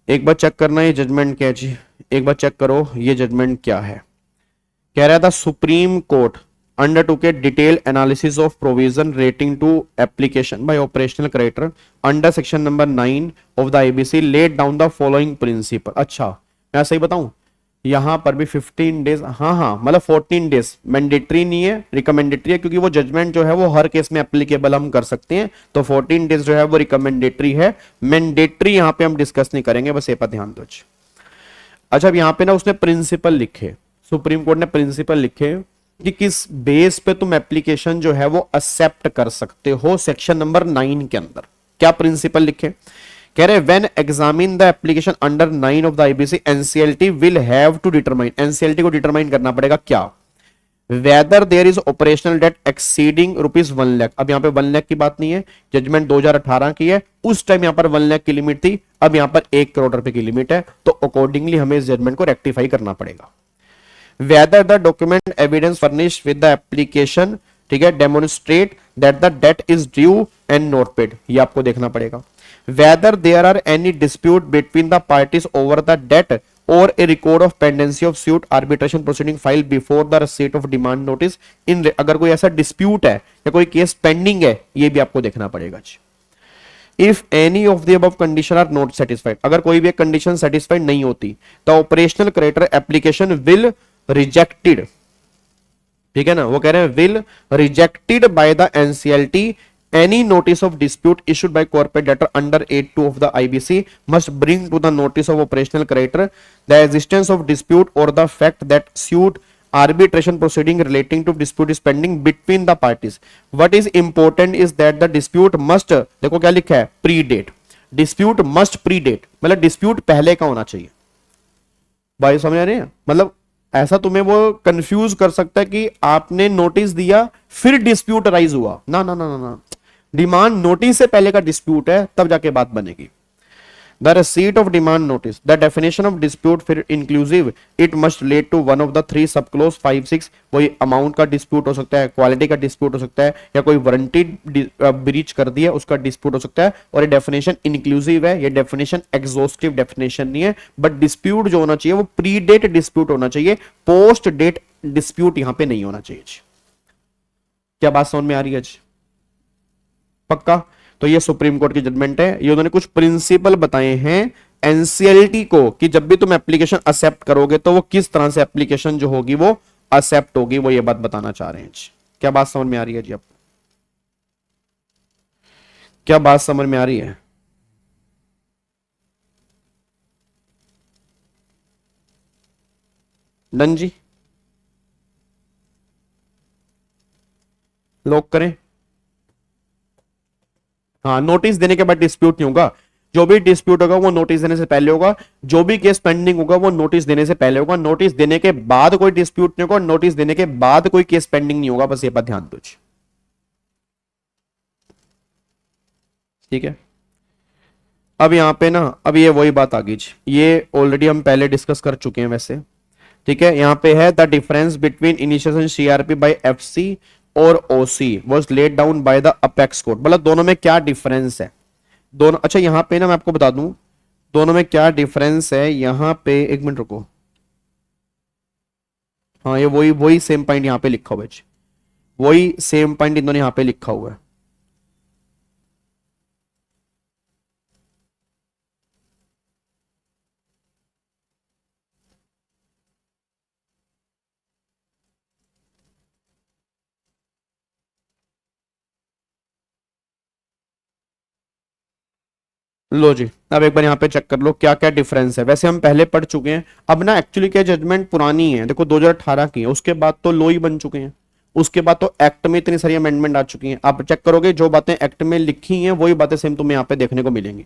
S3: एक बार चेक करना ये जजमेंट क्या है जी, एक बार चेक करो ये जजमेंट क्या है। कह रहा था supreme court undertook a detailed analysis of provision relating to application by operational creditor under section number 9 of the IBC laid down the following principle। अच्छा मैं सही बताऊं, यहां पर भी 15 डेज, हाँ मतलब 14 डेज मैंडेटरी नहीं है, रिकमेंडेटरी है, क्योंकि वो जजमेंट जो है वो हर केस में एप्लीकेबल हम कर सकते हैं, तो 14 डेज जो है वो रिकमेंडेटरी है, मैंडेटरी यहां पे हम डिस्कस नहीं करेंगे, बस ये पर ध्यान दो। अच्छा अब यहां पे ना उसने प्रिंसिपल लिखे, सुप्रीम कोर्ट ने प्रिंसिपल लिखे कि किस बेस पे तुम एप्लीकेशन जो है वो एक्सेप्ट कर सकते हो सेक्शन नंबर 9 के अंदर। क्या प्रिंसिपल लिखे, कह रहे when examine the application under 9 of the IBC NCLT will have to determine, NCLT को डिटरमाइन करना पड़ेगा क्या, whether there is operational debt exceeding ₹1 lakh. अब यहां पे 1 लाख की बात नहीं है, जजमेंट 2018 की है, उस टाइम यहां पर 1 लाख की लिमिट थी, अब यहां पर 1 करोड़ रुपए की लिमिट है, तो अकॉर्डिंगली हमें इस जजमेंट को रेक्टिफाई करना पड़ेगा। Whether the document evidence furnished with the application, ठीक है, demonstrate that the debt is due and not paid, ये आपको देखना पड़ेगा। Whether there are any dispute between the parties over the debt or a record of pendency of suit arbitration proceeding filed before the receipt of demand notice in, अगर कोई ऐसा dispute है या कोई केस पेंडिंग है, ये भी आपको देखना पड़ेगा। If any of the above condition are not satisfied, अगर कोई भी कंडीशन सेटिस्फाइड नहीं होती, तो operational creditor application will rejected, ठीक है ना, वो कह रहे हैं will rejected by the NCLT any notice of dispute issued by corporate debtor under 8(2) of the IBC must bring to the notice of operational creditor the existence of dispute और the fact that suit arbitration proceeding relating to dispute is pending between the parties। what is important is that the dispute must, देखो क्या लिखा है, predate, dispute must predate, मतलब dispute पहले का होना चाहिए। भाई समझ आ रहे हैं, मतलब ऐसा तुम्हें वो कंफ्यूज कर सकता है कि आपने नोटिस दिया फिर डिस्प्यूट राइज हुआ, ना ना ना ना ना, डिमांड नोटिस से पहले का डिस्प्यूट है तब जाके बात बनेगी। The receipt of demand notice, the definition of dispute फिर inclusive, it must relate to one of the 3 subclause 5, 6, कोई अमाउंट का डिस्प्यूट हो सकता है, क्वालिटी का डिस्प्यूट हो सकता है, या कोई वारंटी ब्रीच कर दिया उसका डिस्प्यूट हो सकता है, और ये डेफिनेशन इंक्लूसिव है, ये डेफिनेशन एग्जॉस्टिव डेफिनेशन नहीं है, बट डिस्प्यूट जो होना चाहिए वो प्री डेट डिस्प्यूट होना चाहिए, पोस्ट डेट डिस्प्यूट यहां पे नहीं होना चाहिए। क्या बात समझ में आ रही है? पक्का? तो ये सुप्रीम कोर्ट की जजमेंट है, ये उन्होंने कुछ प्रिंसिपल बताए हैं एनसीएलटी को कि जब भी तुम एप्लीकेशन एक्सेप्ट करोगे तो वो किस तरह से एप्लीकेशन जो होगी वो एक्सेप्ट होगी, वो ये बात बताना चाह रहे हैं। क्या बात समझ में आ रही है जी आपको? क्या बात समझ में आ रही है? डन जी, लॉक करें। हाँ, नोटिस देने के बाद डिस्प्यूट नहीं होगा, जो भी डिस्प्यूट होगा वो नोटिस देने से पहले होगा, जो भी केस पेंडिंग होगा वो नोटिस देने से पहले होगा, नोटिस देने के बाद कोई डिस्प्यूट नहीं होगा, नोटिस देने के बाद कोई केस पेंडिंग नहीं होगा, बस ये बात ध्यान दो। ठीक है, अब यहां पे ना, अब ये वही बात आ गई, ये ऑलरेडी हम पहले डिस्कस कर चुके हैं वैसे। ठीक है, यहां पे है the difference between initiation CRP by FC और OC was laid down by the apex court. मतलब दोनों में क्या डिफरेंस है, दोनों। अच्छा यहां पे ना मैं आपको बता दूं दोनों में क्या डिफरेंस है। यहां पे एक मिनट रुको, हाँ ये वही वही सेम पॉइंट यहां पे लिखा हुआ है, वही सेम पॉइंट इन दोनों यहां पे लिखा हुआ है। लो जी, अब एक बार यहाँ पे चेक कर लो क्या क्या डिफरेंस है। वैसे हम पहले पढ़ चुके हैं, अब ना एक्चुअली क्या जजमेंट पुरानी है, देखो 2018 की है, उसके बाद तो लॉ ही बन चुके हैं, उसके बाद तो एक्ट में इतनी सारी अमेंडमेंट आ चुकी हैं। आप चेक करोगे जो बातें एक्ट में लिखी हैं वही बातें सेम तुम्हें यहाँ पे देखने को मिलेंगी।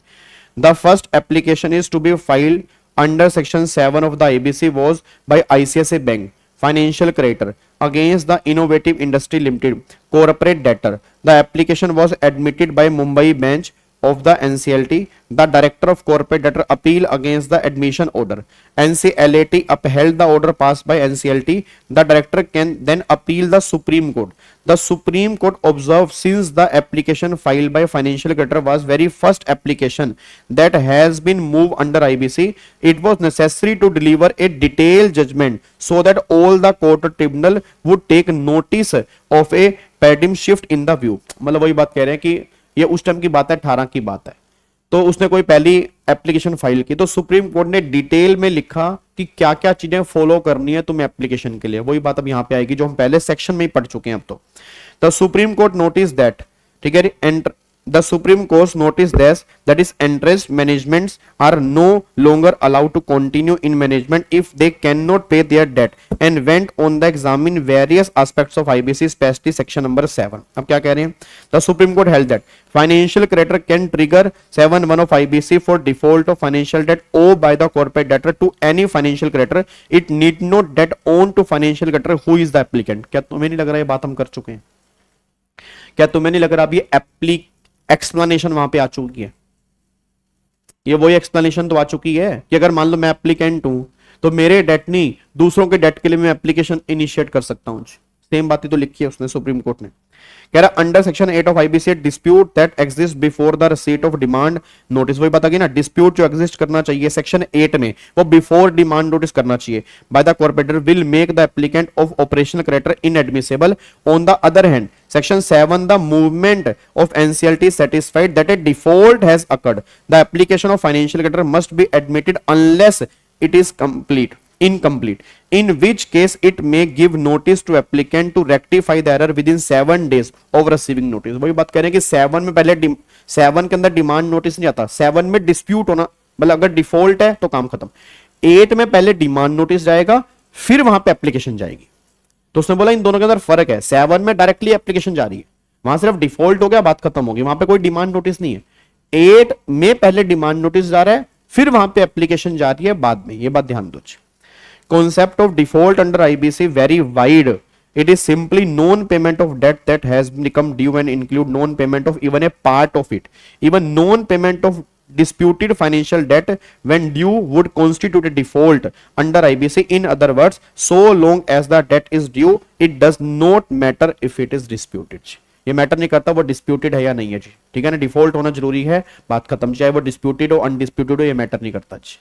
S3: The first application is to be filed under section 7 of the IBC was by ICICI bank financial creditor against the innovative industry limited corporate debtor. The application was admitted by Mumbai bench of the NCLT. The director of corporate debtor appeal against the admission order. NCLAT upheld the order passed by NCLT. The director can then appeal the Supreme Court. The Supreme Court observed since the application filed by financial creditor was very first application that has been moved under IBC, it was necessary to deliver a detailed judgment so that all the court tribunal would take notice of a paradigm shift in the view. मतलब वही बात कह रहे हैं कि ये उस time की बात है, 18 की बात है, तो उसने कोई पहली एप्लीकेशन फाइल की तो सुप्रीम कोर्ट ने डिटेल में लिखा कि क्या क्या चीजें फॉलो करनी है तुम्हें एप्लीकेशन के लिए। वही बात अब यहां पे आएगी जो हम पहले सेक्शन में ही पढ़ चुके हैं। अब तो the supreme court notice that, ठीक है, the Supreme Court noticed that is interest managements are no longer allowed to continue in management if they cannot pay their debt and went on the examine various aspects of IBC, especially section number 7. अब क्या कह रहे हैं? The Supreme Court held that financial creditor can trigger 7(1) of IBC for default of financial debt owed by the corporate debtor to any financial creditor. It need not debt owed to financial creditor who is the applicant. क्या तुम्हें नहीं लग रहा ये बात हम कर चुके हैं? क्या तुम्हें नहीं लग रहा अब ये एक्सप्लेनेशन वहां पे आ चुकी है? ये वही एक्सप्लेनेशन तो आ चुकी है कि अगर मान लो मैं एप्लीकेंट हूं तो मेरे डेट नहीं दूसरों के डेट के लिए मैं एप्लीकेशन इनिशिएट कर सकता हूं। सेम बात ही तो लिखी है उसने, सुप्रीम कोर्ट ने। कह रहा under section 8 of IBC dispute that exist before the receipt of demand notice. वही बता गई ना, डिस्प्यूट जो एग्जिस्ट करना चाहिए सेक्शन 8 में वो बिफोर डिमांड नोटिस करना चाहिए by the corporator will make the applicant of operational creditor inadmissible. On the other hand section 7 the movement of NCLT satisfied that a default has occurred. The application of financial creditor must be admitted unless it is incomplete, in which case it may give notice to applicant to rectify the error within 7 days of receiving notice. वही बात कह रहे हैं कि 7 में पहले 7 के अंदर डिमांड नोटिस नहीं आता, 7 में डिस्प्यूट होना, मतलब अगर डिफॉल्ट है तो काम खत्म। 8 में पहले डिमांड नोटिस जाएगा फिर वहां पे एप्लीकेशन जाएगी। तो उसने बोला इन दोनों के अंदर फर्क है, 7 में डायरेक्टली एप्लीकेशन जा रही है, वहां सिर्फ डिफॉल्ट हो गया बात खत्म होगी, वहां पे कोई डिमांड नोटिस नहीं है। 8 में पहले डिमांड नोटिस जा रहा है फिर वहां पे एप्लीकेशन जा रही है बाद में, ये बात ध्यान दो। Concept of default under IBC very wide. It is simply non-payment of debt that has become due and include non-payment of even a part of it. Even non-payment of disputed financial debt when due would constitute a default under IBC. In other words, so long as the debt is due, it does not matter if it is disputed. ये matter नहीं करता वो disputed है या नहीं है जी, ठीक है ना, डिफॉल्ट होना जरूरी है, बात खत्म, चाहे वो डिस्प्यूटेड हो अनडिस्प्यूटेड हो, ये मैटर नहीं करता जी।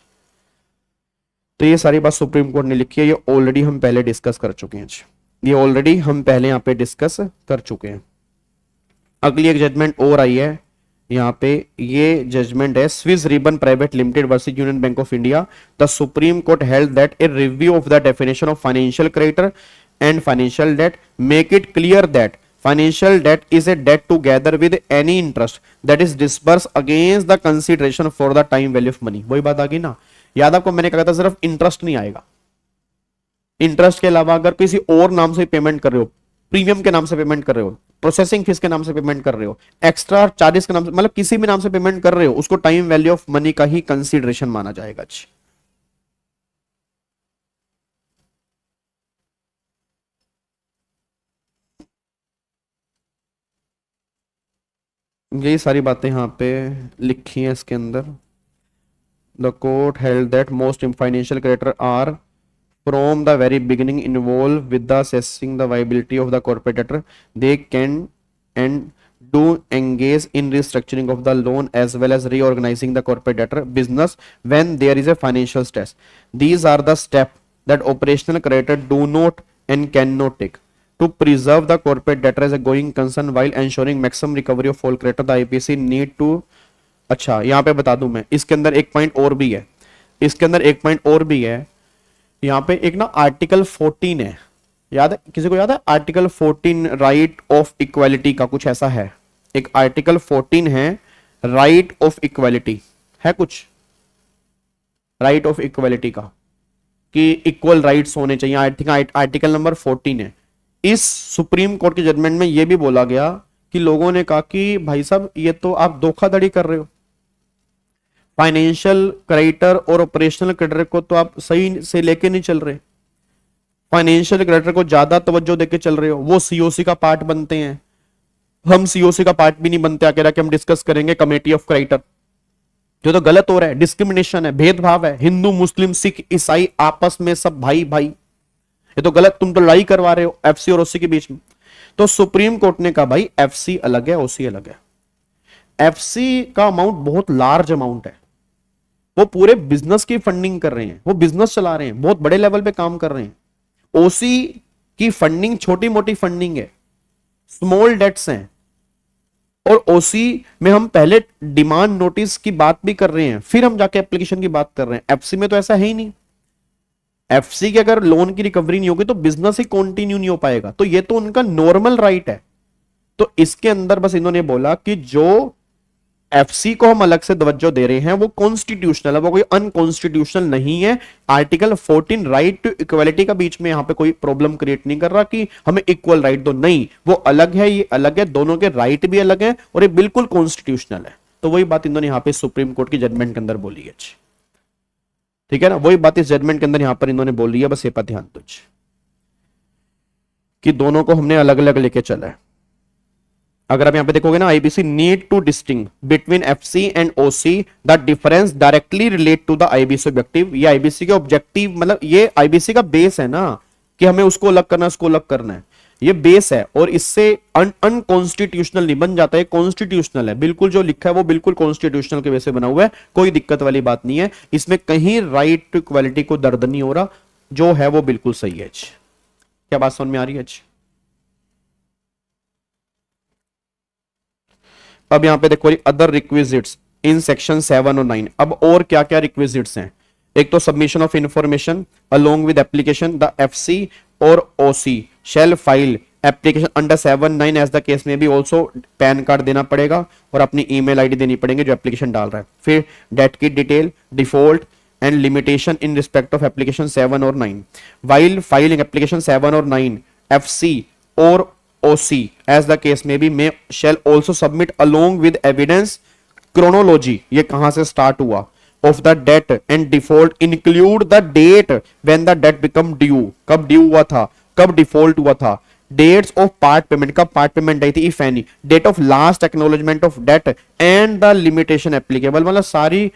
S3: तो ये सारी बात सुप्रीम कोर्ट ने लिखी है, ये ऑलरेडी हम पहले डिस्कस कर चुके हैं जी, ये ऑलरेडी हम पहले यहाँ पे डिस्कस कर चुके हैं। अगली एक जजमेंट और आई है यहाँ पे, ये जजमेंट है Swiss ribbon private limited versus union bank of India. The supreme court held that a review of the definition of financial creditor and financial debt make it clear that financial debt is a debt together with any interest that is disbursed against the consideration for the time value of money। वही बात आ गई ना, याद आपको मैंने कहा था सिर्फ इंटरेस्ट नहीं आएगा, इंटरेस्ट के अलावा अगर किसी और नाम से पेमेंट कर रहे हो, प्रीमियम के नाम से पेमेंट कर रहे हो, प्रोसेसिंग फीस के नाम से पेमेंट कर रहे हो, एक्स्ट्रा चार्जेस के नाम से, मतलब किसी भी नाम से पेमेंट कर रहे हो, उसको टाइम वैल्यू ऑफ मनी का ही कंसीडरेशन माना जाएगा। यही सारी बातें यहाँ पे लिखी हैं इसके अंदर। The court held that most financial creditor are from the very beginning involved with the assessing the viability of the corporate debtor. They can and do engage in restructuring of the loan as well as reorganizing the corporate debtor business when there is a financial stress. These are the steps that operational creditor do not and cannot take to preserve the corporate debtor as a going concern while ensuring maximum recovery of all creditor. The IPC need to, अच्छा यहाँ पे बता दूं मैं, इसके अंदर एक point और भी है, इसके अंदर एक पॉइंट और भी है। यहाँ पे एक ना आर्टिकल 14 है, याद है किसी को? याद है आर्टिकल 14 राइट ऑफ इक्वालिटी का, कुछ ऐसा है, एक आर्टिकल 14 है राइट ऑफ इक्वालिटी, है कुछ राइट ऑफ इक्वालिटी का कि इक्वल राइट्स होने चाहिए। आई थिंक आर्टिकल नंबर 14 है। इस सुप्रीम कोर्ट के जजमेंट में यह भी बोला गया कि लोगों ने कहा कि भाई साहब ये तो आप धोखाधड़ी कर रहे हो, फाइनेंशियल क्रेडिटर और ऑपरेशनल क्रेडिटर को तो आप सही से लेके नहीं चल रहे, फाइनेंशियल क्रेडिटर को ज्यादा तवज्जो देके चल रहे हो, वो सीओसी का पार्ट बनते हैं, हम सीओसी का पार्ट भी नहीं बनते, आगे कि हम डिस्कस करेंगे कमेटी ऑफ क्रेडिटर, जो तो गलत हो रहा है, डिस्क्रिमिनेशन है, भेदभाव है, हिंदू मुस्लिम सिख ईसाई आपस में सब भाई भाई, ये तो गलत, तुम तो लड़ाई करवा रहे हो एफसी और ओसी के बीच में। तो सुप्रीम कोर्ट ने कहा भाई एफसी अलग है, ओसी अलग है। एफसी का अमाउंट बहुत लार्ज अमाउंट है, वो पूरे बिजनेस की फंडिंग कर रहे हैं, वो बिजनेस चला रहे हैं, बहुत बड़े लेवल पे काम कर रहे हैं। ओसी की फंडिंग छोटी मोटी फंडिंग है, स्मॉल डेट्स हैं, और ओसी में हम पहले डिमांड नोटिस की बात भी कर रहे हैं, फिर हम जाके एप्लीकेशन की बात कर रहे हैं। एफसी में तो ऐसा है ही नहीं। एफसी के अगर लोन की रिकवरी नहीं होगी तो बिजनेस ही कंटिन्यू नहीं हो पाएगा, तो ये तो उनका नॉर्मल राइट है। तो इसके अंदर बस इन्होंने बोला कि जो एफसी को हम अलग से तवज्जो दे रहे हैं वो कॉन्स्टिट्यूशनल है, वो कोई अनकॉन्स्टिट्यूशनल नहीं है। आर्टिकल 14 राइट टू इक्वलिटी का बीच में यहां पे कोई प्रॉब्लम क्रिएट नहीं कर रहा कि हमें इक्वल राइट दो, नहीं, वो अलग है, ये अलग है, दोनों के राइट भी अलग है और ये बिल्कुल कॉन्स्टिट्यूशनल है। तो वही बात इन्होंने यहां पे सुप्रीम कोर्ट की जजमेंट के अंदर बोली है, ठीक है ना, वही बात इस जजमेंट के अंदर यहां पर इन्होंने बोली है, बस ये पर ध्यान दो कि दोनों को हमने अलग अलग लेके चला है। अगर आप यहां पे देखोगे ना, IBC need to distinguish between FC and OC, the difference directly relate to the IBC objective. ये आईबीसी के ऑब्जेक्टिव, मतलब ये आईबीसी का बेस है ना कि हमें उसको अलग करना है, उसको अलग करना है, ये बेस है, और इससे अनकॉन्स्टिट्यूशनल नहीं बन जाता है, कॉन्स्टिट्यूशनल है। बिल्कुल जो लिखा है वो बिल्कुल कॉन्स्टिट्यूशनल के वैसे बना हुआ है, कोई दिक्कत वाली बात नहीं है इसमें, कहीं राइट टू इक्वालिटी को दर्द नहीं हो रहा, जो है वो बिल्कुल सही है। क्या बात समझ में आ रही है? अब यहां पे देखो अदर रिक्विजिट्स इन सेक्शन 7 और 9। अब और क्या क्या रिक्विजिट्स हैं? एक तो submission of information along with application, the FC और OC shall file application under 7-9 as the case में भी ऑल्सो पैन कार्ड देना पड़ेगा और अपनी ईमेल आईडी देनी पड़ेगी जो एप्लीकेशन डाल रहा है। फिर डेट की detail, default and limitation in respect of application 7 और 9। वाइल फाइलिंग एप्लीकेशन 7 और 9, एफसी और OC as the case may be may shall also submit along with evidence chronology, ये कहां से स्टार्ट हुआ, of the debt and default, include the date when the debt become due, कब due हुआ था, कब डिफॉल्ट हुआ था, dates of part payment, कब part payment आई थी if any, date of last acknowledgement of debt and the limitation applicable। मतलब सारी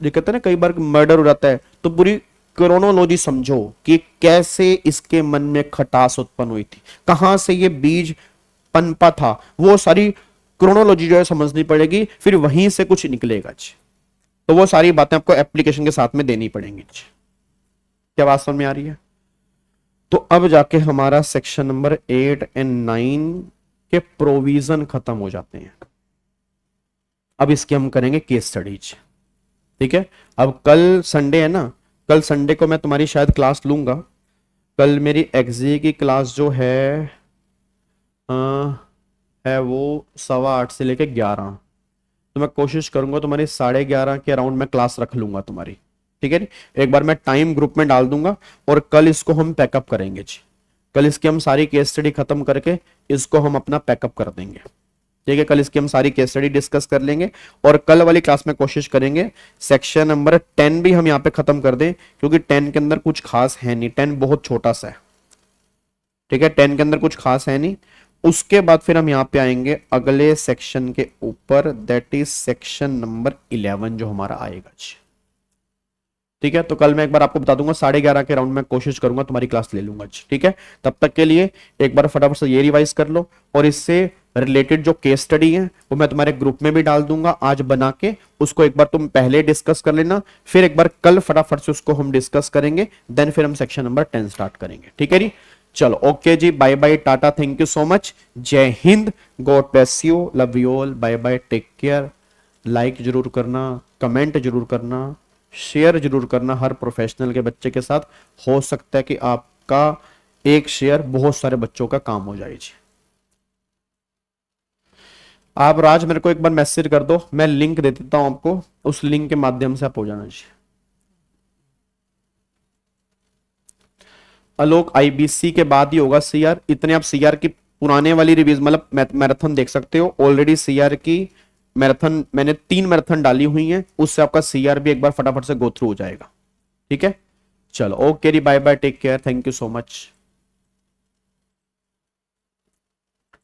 S3: दिक्कत है ना, कई बार मर्डर हो जाता है तो पूरी क्रोनोलॉजी समझो कि कैसे इसके मन में खटास उत्पन्न हुई थी, कहां से ये बीज पनपा था, वो सारी क्रोनोलॉजी जो है समझनी पड़ेगी, फिर वहीं से कुछ निकलेगा। तो वो सारी बातें आपको एप्लीकेशन के साथ में देनी पड़ेंगी। क्या बात समझ में आ रही है? तो अब जाके हमारा सेक्शन नंबर 8 एंड 9 के प्रोविजन खत्म हो जाते हैं। अब इसके हम करेंगे केस स्टडीज, ठीक है। अब कल संडे है ना, कल संडे को मैं तुम्हारी शायद क्लास लूंगा। कल मेरी एक्जी की क्लास जो है वो 8:15 से लेके 11, तो मैं कोशिश करूंगा तुम्हारी 11:30 के अराउंड में क्लास रख लूंगा तुम्हारी, ठीक है जी। एक बार मैं टाइम ग्रुप में डाल दूंगा और कल इसको हम पैकअप करेंगे जी। कल इसकी हम सारी केस स्टडी खत्म करके इसको हम अपना पैकअप कर देंगे। ठीक है, कल इसकी हम सारी केस स्टडी डिस्कस कर लेंगे और कल वाली क्लास में कोशिश करेंगे सेक्शन नंबर 10 भी हम यहाँ पे खत्म कर दें, क्योंकि 10 के अंदर कुछ खास है नहीं, 10 बहुत छोटा सा है। ठीक है, 10 के अंदर कुछ खास है नहीं। उसके बाद फिर हम यहाँ पे आएंगे अगले सेक्शन के ऊपर, दैट इज सेक्शन नंबर 11 जो हमारा आएगा जी। ठीक है, तो कल मैं एक बार आपको बता दूंगा 11:30 के राउंड में कोशिश करूंगा तुम्हारी क्लास ले लूंगा जी। ठीक है, तब तक के लिए एक बार फटाफट से ये रिवाइज कर लो और इससे रिलेटेड जो केस स्टडी है वो मैं तुम्हारे ग्रुप में भी डाल दूंगा आज बना के, उसको एक बार तुम पहले डिस्कस कर लेना, फिर एक बार कल फटाफट से उसको हम डिस्कस करेंगे, देन फिर हम सेक्शन नंबर 10 स्टार्ट करेंगे। ठीक है जी, चलो ओके जी, bye bye, tata, thank you so much, जय हिंद, God bless you, love you all, bye bye, take care. Like जरूर करना, कमेंट जरूर करना, शेयर जरूर करना हर प्रोफेशनल के बच्चे के साथ। हो सकता है कि आपका एक शेयर बहुत सारे बच्चों का काम हो जाए जी। आप राज मेरे को एक बार मैसेज कर दो, मैं लिंक दे देता हूं आपको, उस लिंक के माध्यम से आप हो जाना जी। आलोक आईबीसी के बाद ही होगा सीआर, इतने आप सीआर की पुराने वाली रिवीज मतलब मैराथन देख सकते हो। ऑलरेडी सीआर की मैराथन मैंने 3 मैराथन डाली हुई हैं, उससे आपका सीआर भी एक बार फटाफट से गो थ्रू हो जाएगा। ठीक है, चलो ओके री, bye bye, take care, thank you so much.